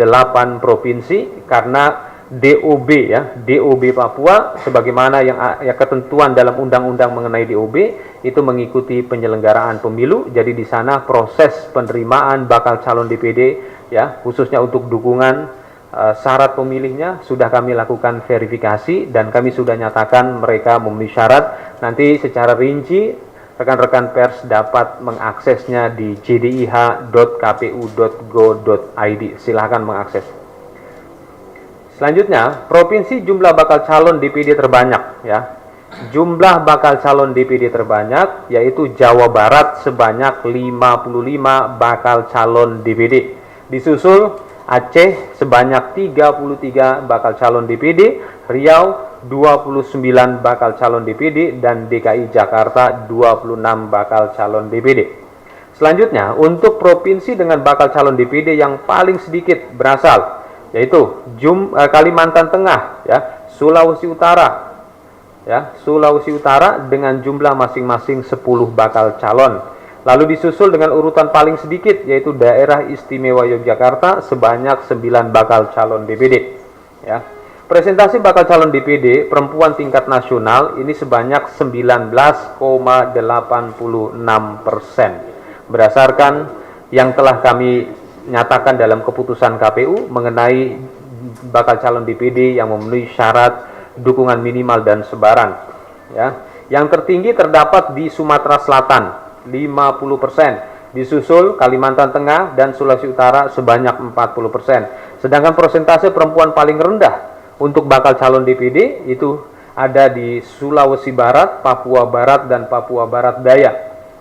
provinsi karena DOB ya, DOB Papua sebagaimana yang ketentuan dalam undang-undang mengenai DOB itu mengikuti penyelenggaraan pemilu. Jadi di sana proses penerimaan bakal calon DPD ya, khususnya untuk dukungan syarat pemilihnya sudah kami lakukan verifikasi dan kami sudah nyatakan mereka memenuhi syarat. Nanti secara rinci rekan-rekan pers dapat mengaksesnya di jdih.kpu.go.id. Silahkan mengakses. Selanjutnya, provinsi jumlah bakal calon DPD terbanyak ya. Jumlah bakal calon DPD terbanyak yaitu Jawa Barat sebanyak 55 bakal calon DPD. Disusul Aceh sebanyak 33 bakal calon DPD, Riau 29 bakal calon DPD dan DKI Jakarta 26 bakal calon DPD. Selanjutnya, untuk provinsi dengan bakal calon DPD yang paling sedikit berasal yaitu Kalimantan Tengah ya, Sulawesi Utara ya, Sulawesi Utara dengan jumlah masing-masing 10 bakal calon. Lalu disusul dengan urutan paling sedikit yaitu Daerah Istimewa Yogyakarta sebanyak 9 bakal calon DPD ya. Presentasi bakal calon DPD perempuan tingkat nasional ini sebanyak 19,86% berdasarkan yang telah kami nyatakan dalam keputusan KPU mengenai bakal calon DPD yang memenuhi syarat dukungan minimal dan sebaran ya. Yang tertinggi terdapat di Sumatera Selatan 50%, disusul Kalimantan Tengah dan Sulawesi Utara sebanyak 40%. Sedangkan persentase perempuan paling rendah untuk bakal calon DPD itu ada di Sulawesi Barat, Papua Barat dan Papua Barat Daya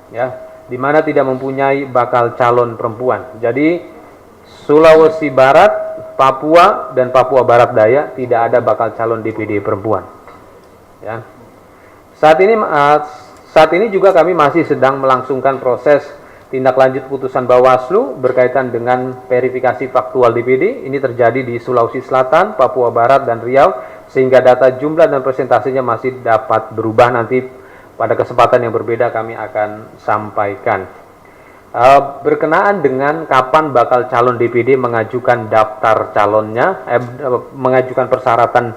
ya, di mana tidak mempunyai bakal calon perempuan. Jadi Sulawesi Barat, Papua, dan Papua Barat Daya tidak ada bakal calon DPD perempuan. Ya. Saat ini juga kami masih sedang melangsungkan proses tindak lanjut putusan Bawaslu berkaitan dengan verifikasi faktual DPD. Ini terjadi di Sulawesi Selatan, Papua Barat, dan Riau, sehingga data jumlah dan presentasinya masih dapat berubah. Nanti pada kesempatan yang berbeda kami akan sampaikan. Berkenaan dengan kapan bakal calon DPD mengajukan daftar calonnya, mengajukan persyaratan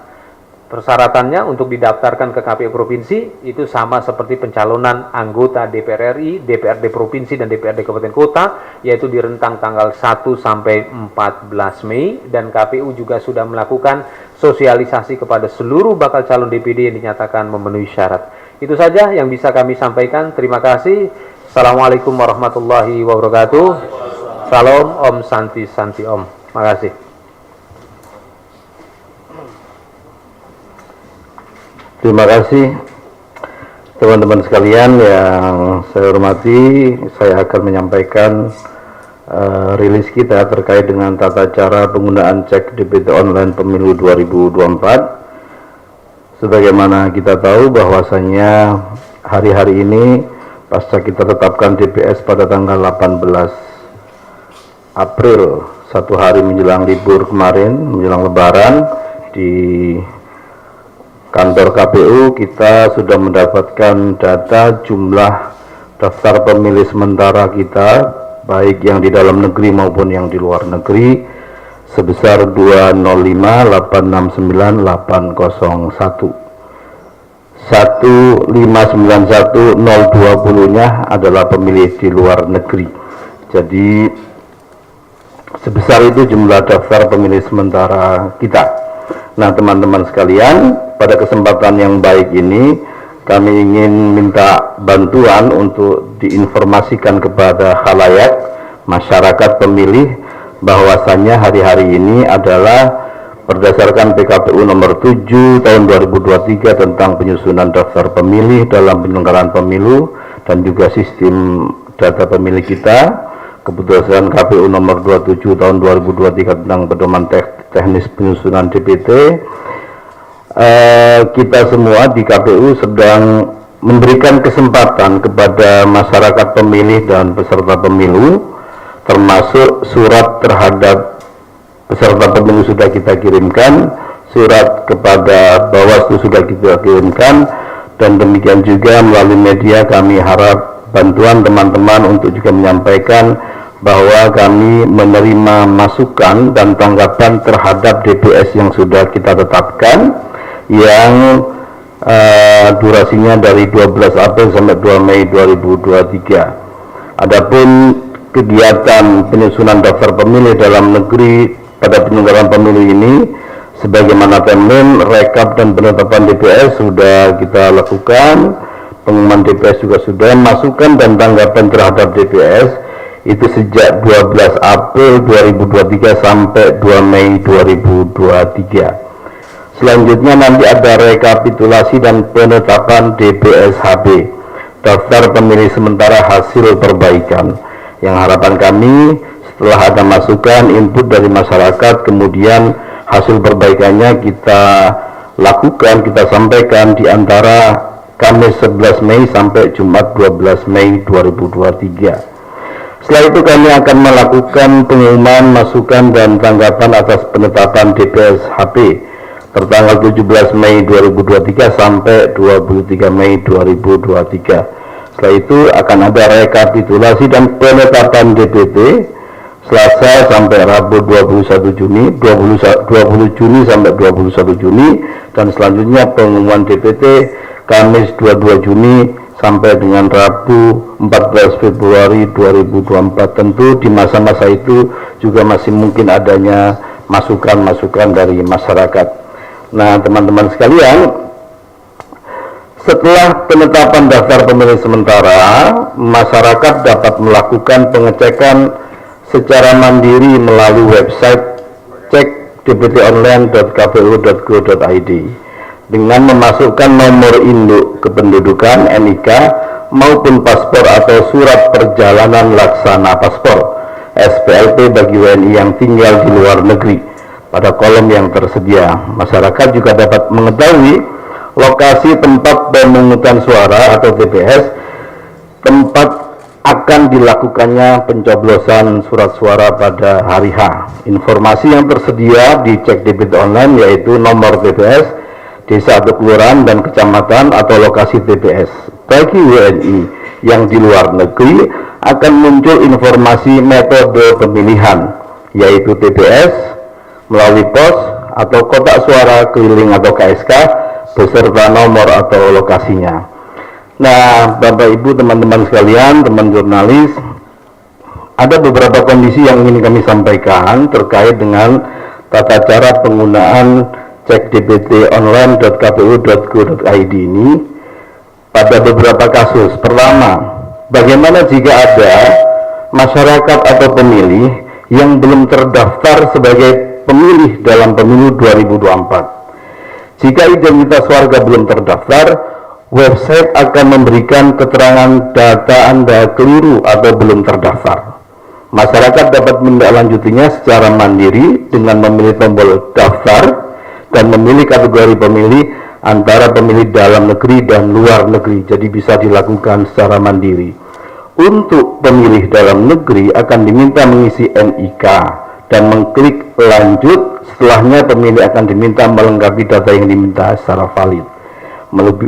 Persyaratannya untuk didaftarkan ke KPU Provinsi itu sama seperti pencalonan anggota DPR RI, DPRD Provinsi, dan DPRD Kabupaten Kota, yaitu di rentang tanggal 1 sampai 14 Mei, dan KPU juga sudah melakukan sosialisasi kepada seluruh bakal calon DPD yang dinyatakan memenuhi syarat. Itu saja yang bisa kami sampaikan. Terima kasih. Assalamualaikum warahmatullahi wabarakatuh. Salam Om Santi Santi Om. Terima kasih. Terima kasih teman-teman sekalian yang saya hormati. Saya akan menyampaikan rilis kita terkait dengan tata cara penggunaan cek DPT online pemilu 2024. Sebagaimana kita tahu bahwasannya hari-hari ini pasca kita tetapkan DPS pada tanggal 18 April, satu hari menjelang libur kemarin, menjelang Lebaran, di kantor KPU kita sudah mendapatkan data jumlah daftar pemilih sementara kita, baik yang di dalam negeri maupun yang di luar negeri, sebesar 205869801. 1591020-nya adalah pemilih di luar negeri. Jadi sebesar itu jumlah daftar pemilih sementara kita. Nah, teman-teman sekalian, pada kesempatan yang baik ini kami ingin minta bantuan untuk diinformasikan kepada khalayak masyarakat pemilih bahwasannya hari-hari ini adalah berdasarkan PKPU nomor 7 tahun 2023 tentang penyusunan daftar pemilih dalam penyelenggaraan pemilu dan juga sistem data pemilih kita, keputusan KPU nomor 27 tahun 2023 tentang pedoman teknis penyusunan DPT. Kita semua di KPU sedang memberikan kesempatan kepada masyarakat pemilih dan peserta pemilu, termasuk surat terhadap peserta pemilu sudah kita kirimkan, surat kepada Bawaslu sudah kita kirimkan, dan demikian juga melalui media kami harap bantuan teman-teman untuk juga menyampaikan bahwa kami menerima masukan dan tanggapan terhadap DPS yang sudah kita tetapkan, yang durasinya dari 12 April sampai 2 Mei 2023. Adapun kegiatan penyusunan daftar pemilih dalam negeri pada penyelenggaraan pemilu ini, sebagaimana timeline, rekap dan penetapan DPS sudah kita lakukan, pengumuman DPS juga sudah, masukan dan tanggapan terhadap DPS itu sejak 12 April 2023 sampai 2 Mei 2023. Selanjutnya nanti ada rekapitulasi dan penetapan DPSHB, daftar pemilih sementara hasil perbaikan, yang harapan kami setelah ada masukan input dari masyarakat, kemudian hasil perbaikannya kita lakukan, kita sampaikan di antara Kamis 11 Mei sampai Jumat 12 Mei 2023. Setelah itu kami akan melakukan pengumuman masukan dan tanggapan atas penetapan DPSHB tertanggal 17 Mei 2023 sampai 23 Mei 2023. Setelah itu akan ada rekapitulasi dan penetapan DPT Selasa sampai Rabu 21 Juni, 20 Juni sampai 21 Juni, dan selanjutnya pengumuman DPT Kamis 22 Juni sampai dengan Rabu 14 Februari 2024. Tentu di masa-masa itu juga masih mungkin adanya masukan-masukan dari masyarakat. Nah, teman-teman sekalian, setelah penetapan daftar pemilih sementara, masyarakat dapat melakukan pengecekan secara mandiri melalui website cekdptonline.kpu.go.id dengan memasukkan nomor induk kependudukan NIK maupun paspor atau surat perjalanan laksana paspor SPLP bagi WNI yang tinggal di luar negeri pada kolom yang tersedia. Masyarakat juga dapat mengetahui lokasi tempat pemungutan suara atau TPS, tempat akan dilakukannya pencoblosan surat suara pada hari H. Informasi yang tersedia di Cek DPT Online yaitu nomor TPS, desa atau kelurahan dan kecamatan atau lokasi TPS. Bagi WNI yang di luar negeri akan muncul informasi metode pemilihan yaitu TPS melalui pos, atau kotak suara keliling atau KSK beserta nomor atau lokasinya. Nah, Bapak Ibu, teman-teman sekalian, teman jurnalis, ada beberapa kondisi yang ingin kami sampaikan terkait dengan tata cara penggunaan cek dptonline.kpu.go.id ini pada beberapa kasus. Pertama, bagaimana jika ada masyarakat atau pemilih yang belum terdaftar sebagai pemilih dalam pemilu 2024. Jika identitas warga belum terdaftar, website akan memberikan keterangan data Anda keliru atau belum terdaftar. Masyarakat dapat menindaklanjutinya secara mandiri dengan memilih tombol daftar dan memilih kategori pemilih antara pemilih dalam negeri dan luar negeri. Jadi bisa dilakukan secara mandiri. Untuk pemilih dalam negeri akan diminta mengisi NIK dan mengklik lanjut. Setelahnya pemilih akan diminta melengkapi data yang diminta secara valid,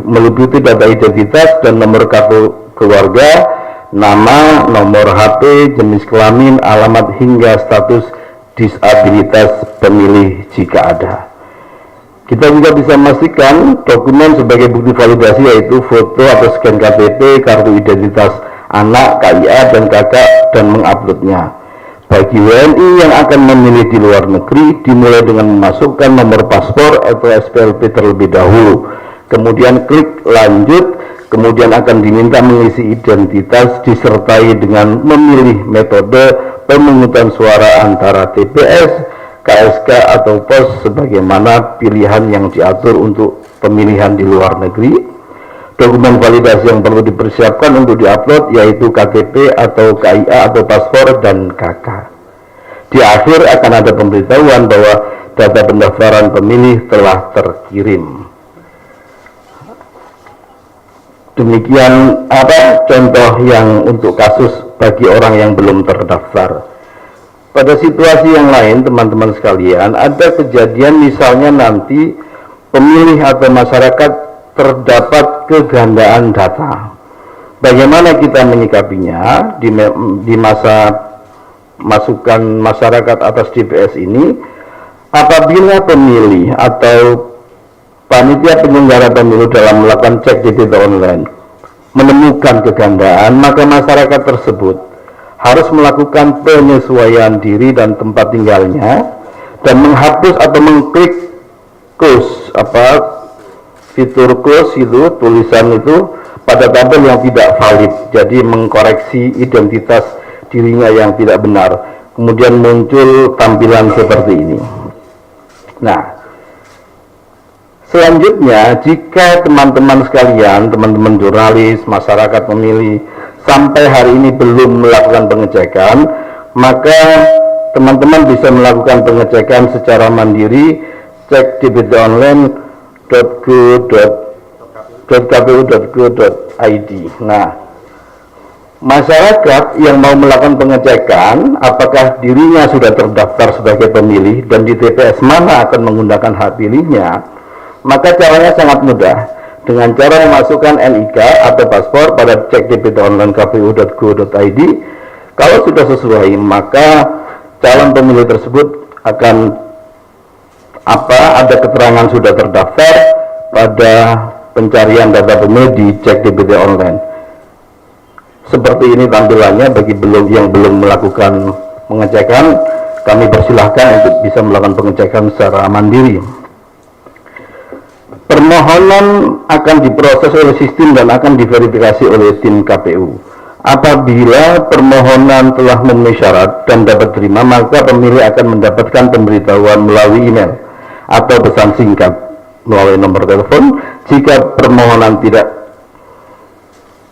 meliputi data identitas dan nomor kartu keluarga, nama, nomor HP, jenis kelamin, alamat hingga status disabilitas pemilih jika ada. Kita juga bisa memastikan dokumen sebagai bukti validasi yaitu foto atau scan KTP, kartu identitas anak, KIA, dan kakak, dan menguploadnya. Bagi WNI yang akan memilih di luar negeri, dimulai dengan memasukkan nomor paspor atau SPLP terlebih dahulu. Kemudian klik lanjut, kemudian akan diminta mengisi identitas disertai dengan memilih metode pemungutan suara antara TPS, KSK, atau POS sebagaimana pilihan yang diatur untuk pemilihan di luar negeri. Dokumen validasi yang perlu dipersiapkan untuk diupload yaitu KTP atau KIA atau paspor dan KK. Di akhir akan ada pemberitahuan bahwa data pendaftaran pemilih telah terkirim. Demikian contoh yang untuk kasus bagi orang yang belum terdaftar. Pada situasi yang lain, teman-teman sekalian, ada kejadian misalnya nanti pemilih atau masyarakat terdapat kegandaan data. Bagaimana kita menyikapinya di masa masukan masyarakat atas DPS ini? Apabila pemilih atau panitia penyelenggara pemilu dalam melakukan cek DPT online menemukan kegandaan, maka masyarakat tersebut harus melakukan penyesuaian diri dan tempat tinggalnya dan menghapus atau mengklik close fitur close itu, tulisan itu pada tabel yang tidak valid, jadi mengkoreksi identitas dirinya yang tidak benar. Kemudian muncul tampilan seperti ini. Nah, selanjutnya jika teman-teman sekalian, teman-teman jurnalis, masyarakat pemilih sampai hari ini belum melakukan pengecekan, maka teman-teman bisa melakukan pengecekan secara mandiri, cek dptonline.kpu.go.id. Nah, masyarakat yang mau melakukan pengecekan apakah dirinya sudah terdaftar sebagai pemilih dan di TPS mana akan menggunakan hak pilihnya, maka caranya sangat mudah. Dengan cara memasukkan NIK atau paspor pada cek dptonline.kpu.go.id. Kalau sudah sesuai, maka calon pemilih tersebut akan ada keterangan sudah terdaftar pada pencarian data pemilih di cek DPT online. Seperti ini tampilannya. Bagi yang belum melakukan pengecekan, kami persilahkan untuk bisa melakukan pengecekan secara mandiri. Permohonan akan diproses oleh sistem dan akan diverifikasi oleh tim KPU. Apabila permohonan telah memenuhi syarat dan dapat terima, maka pemilih akan mendapatkan pemberitahuan melalui email atau pesan singkat melalui nomor telepon. Jika permohonan tidak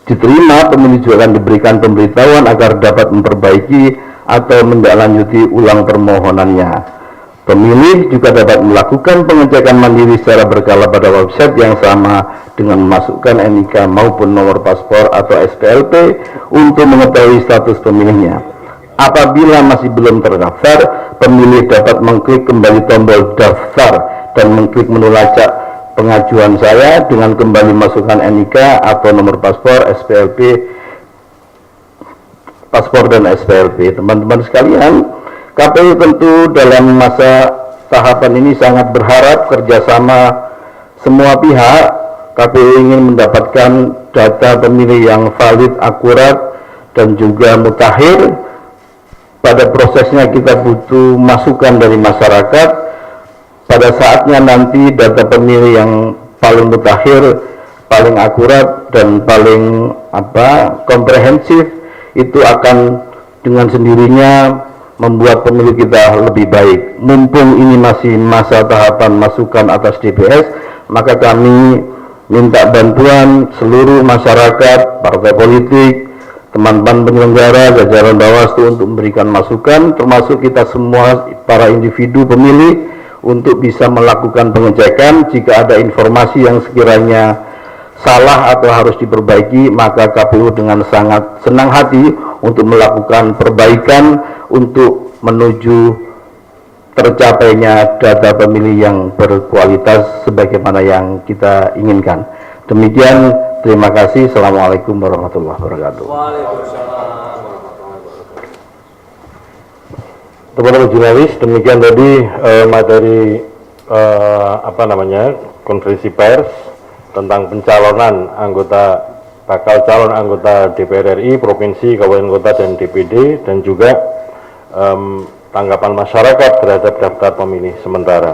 diterima, pemilih juga akan diberikan pemberitahuan agar dapat memperbaiki atau menindaklanjuti ulang permohonannya. Pemilih juga dapat melakukan pengecekan mandiri secara berkala pada website yang sama dengan memasukkan NIK maupun nomor paspor atau SPLP untuk mengetahui status pemilihnya. Apabila masih belum terdaftar, pemilih dapat mengklik kembali tombol daftar dan mengklik menu lacak pengajuan saya dengan kembali masukkan NIK atau nomor paspor, paspor dan SPLP. Teman-teman sekalian, KPU tentu dalam masa tahapan ini sangat berharap kerjasama semua pihak. KPU ingin mendapatkan data pemilih yang valid, akurat, dan juga mutakhir. Pada prosesnya kita butuh masukan dari masyarakat. Pada saatnya nanti data pemilih yang paling mutakhir, paling akurat, dan paling komprehensif itu akan dengan sendirinya membuat pemilu kita lebih baik. Mumpung ini masih masa tahapan masukan atas DPS, maka kami minta bantuan seluruh masyarakat, partai politik, teman-teman penyelenggara, jajaran Bawaslu untuk memberikan masukan, termasuk kita semua para individu pemilih untuk bisa melakukan pengecekan. Jika ada informasi yang sekiranya salah atau harus diperbaiki, maka KPU dengan sangat senang hati untuk melakukan perbaikan untuk menuju tercapainya data pemilih yang berkualitas sebagaimana yang kita inginkan. Demikian, terima kasih. Assalamualaikum warahmatullahi wabarakatuh. Teman-teman jurnalis, demikian tadi materi konferensi pers tentang pencalonan bakal calon anggota DPR RI, provinsi, kabupaten kota, dan DPD, dan juga tanggapan masyarakat terhadap daftar pemilih sementara.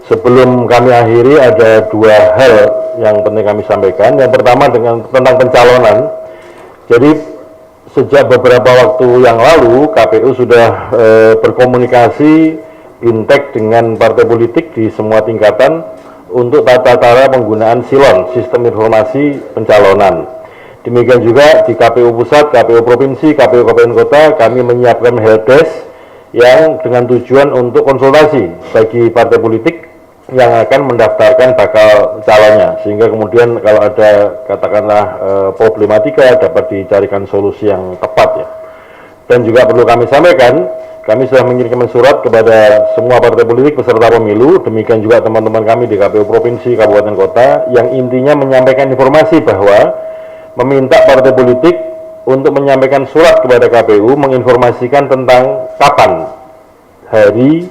Sebelum kami akhiri, ada dua hal yang penting kami sampaikan. Yang pertama tentang pencalonan. Jadi sejak beberapa waktu yang lalu KPU sudah berkomunikasi intek dengan partai politik di semua tingkatan untuk tata cara penggunaan silon, sistem informasi pencalonan. Demikian juga di KPU Pusat, KPU Provinsi, KPU Kabupaten Kota, kami menyiapkan helpdesk yang dengan tujuan untuk konsultasi bagi partai politik yang akan mendaftarkan bakal calonnya, sehingga kemudian kalau ada katakanlah problematika dapat dicarikan solusi yang tepat ya. Dan juga perlu kami sampaikan, kami sudah mengirimkan surat kepada semua partai politik peserta pemilu, demikian juga teman-teman kami di KPU Provinsi, Kabupaten Kota, yang intinya menyampaikan informasi bahwa meminta partai politik untuk menyampaikan surat kepada KPU menginformasikan tentang kapan, hari,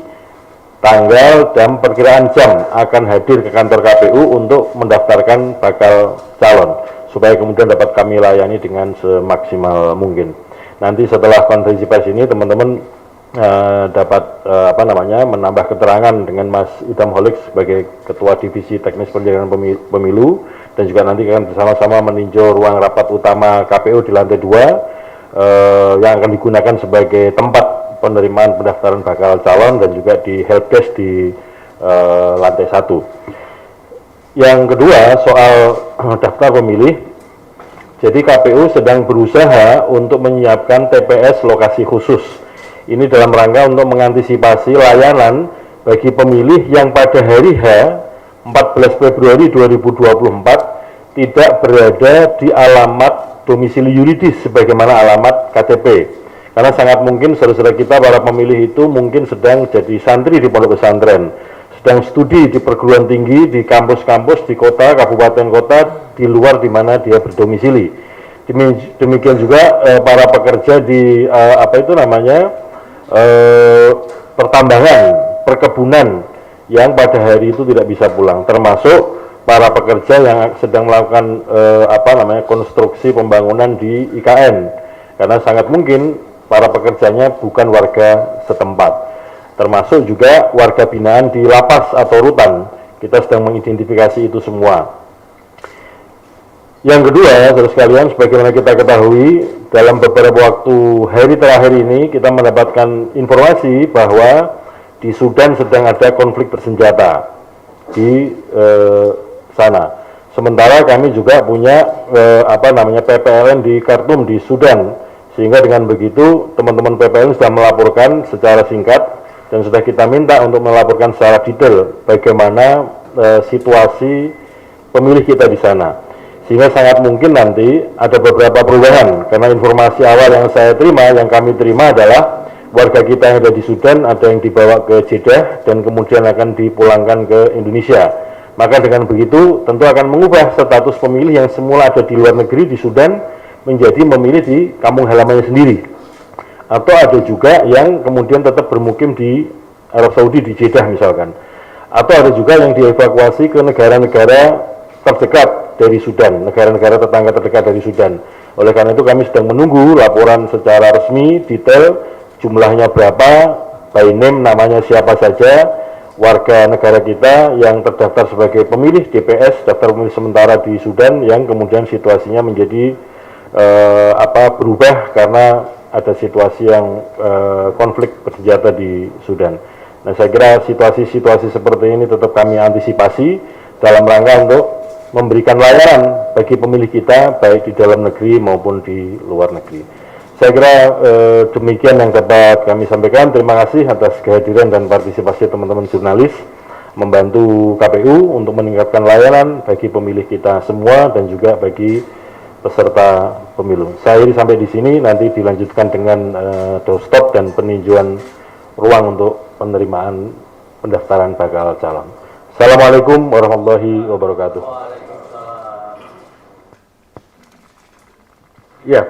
tanggal, dan perkiraan jam akan hadir ke kantor KPU untuk mendaftarkan bakal calon, supaya kemudian dapat kami layani dengan semaksimal mungkin. Nanti setelah konferensi pers ini teman-teman dapat menambah keterangan dengan Mas Idham Holik sebagai Ketua Divisi Teknis Penyelenggaraan Pemilu, dan juga nanti akan bersama-sama meninjau ruang rapat utama KPU di lantai 2 yang akan digunakan sebagai tempat penerimaan pendaftaran bakal calon, dan juga di helpdesk di lantai 1. Yang kedua, soal daftar pemilih. Jadi KPU sedang berusaha untuk menyiapkan TPS lokasi khusus. Ini dalam rangka untuk mengantisipasi layanan bagi pemilih yang pada hari H 14 Februari 2024 tidak berada di alamat domisili yuridis sebagaimana alamat KTP. Karena sangat mungkin saudara-saudara kita para pemilih itu mungkin sedang jadi santri di pondok pesantren, sedang studi di perguruan tinggi, di kampus-kampus, di kota, kabupaten kota, di luar di mana dia berdomisili. Demikian juga para pekerja di pertambangan, perkebunan yang pada hari itu tidak bisa pulang, termasuk para pekerja yang sedang melakukan konstruksi pembangunan di IKN, karena sangat mungkin para pekerjanya bukan warga setempat, termasuk juga warga binaan di lapas atau rutan. Kita sedang mengidentifikasi itu semua. Yang kedua, saudara sekalian, sebagaimana kita ketahui, dalam beberapa waktu hari terakhir ini kita mendapatkan informasi bahwa di Sudan sedang ada konflik bersenjata di sana. Sementara kami juga punya PPLN di Khartoum di Sudan, sehingga dengan begitu teman-teman PPLN sudah melaporkan secara singkat dan sudah kita minta untuk melaporkan secara detail bagaimana situasi pemilih kita di sana. Sehingga sangat mungkin nanti ada beberapa perubahan, karena informasi awal yang kami terima adalah warga kita yang ada di Sudan ada yang dibawa ke Jeddah dan kemudian akan dipulangkan ke Indonesia. Maka dengan begitu tentu akan mengubah status pemilih yang semula ada di luar negeri di Sudan menjadi memilih di kampung halamannya sendiri. Atau ada juga yang kemudian tetap bermukim di Arab Saudi di Jeddah misalkan. Atau ada juga yang dievakuasi ke negara-negara terdekat dari Sudan, negara-negara tetangga terdekat dari Sudan. Oleh karena itu kami sedang menunggu laporan secara resmi, detail, jumlahnya berapa, by name, namanya siapa saja, warga negara kita yang terdaftar sebagai pemilih DPS, daftar pemilih sementara di Sudan, yang kemudian situasinya menjadi berubah karena ada situasi yang konflik bersenjata di Sudan. Nah, saya kira situasi-situasi seperti ini tetap kami antisipasi dalam rangka untuk memberikan layanan bagi pemilih kita, baik di dalam negeri maupun di luar negeri. Saya kira demikian yang dapat kami sampaikan. Terima kasih atas kehadiran dan partisipasi teman-teman jurnalis membantu KPU untuk meningkatkan layanan bagi pemilih kita semua dan juga bagi peserta pemilu. Saya sampai di sini, nanti dilanjutkan dengan doorstop dan peninjauan ruang untuk penerimaan pendaftaran bakal calon. Assalamualaikum warahmatullahi wabarakatuh. Ya,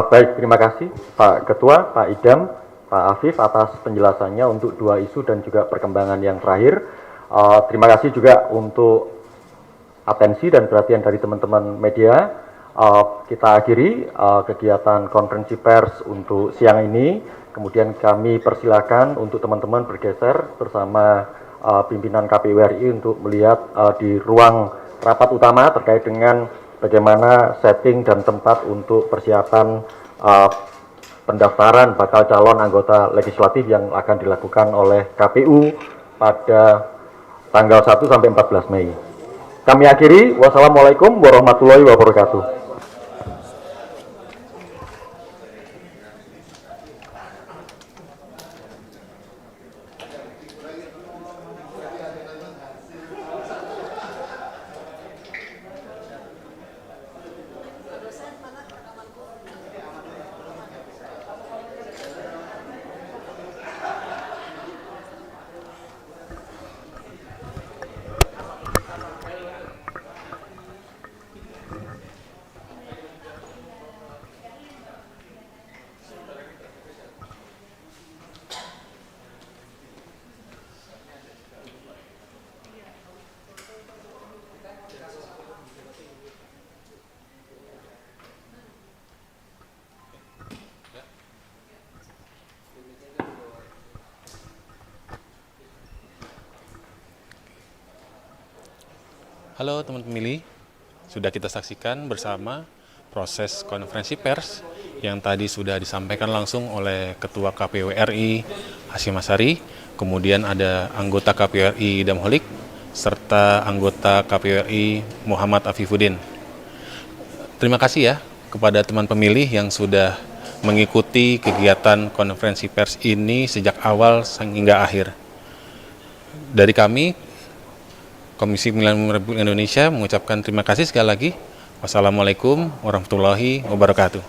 baik, terima kasih Pak Ketua, Pak Idam, Pak Afif atas penjelasannya untuk dua isu dan juga perkembangan yang terakhir. Terima kasih juga untuk atensi dan perhatian dari teman-teman media. Kita akhiri kegiatan konferensi pers untuk siang ini. Kemudian kami persilakan untuk teman-teman bergeser bersama pimpinan KPU RI untuk melihat di ruang rapat utama terkait dengan bagaimana setting dan tempat untuk persiapan pendaftaran bakal calon anggota legislatif yang akan dilakukan oleh KPU pada tanggal 1 sampai 14 Mei. Kami akhiri. Wassalamualaikum warahmatullahi wabarakatuh. Halo teman pemilih, sudah kita saksikan bersama proses konferensi pers yang tadi sudah disampaikan langsung oleh Ketua KPU RI Hasyim Asyari, kemudian ada anggota KPU RI Idam Holik, serta anggota KPU RI Muhammad Afifuddin. Terima kasih ya kepada teman pemilih yang sudah mengikuti kegiatan konferensi pers ini sejak awal hingga akhir. Dari kami, Komisi Pemilihan Umum Republik Indonesia mengucapkan terima kasih sekali lagi. Wassalamualaikum warahmatullahi wabarakatuh.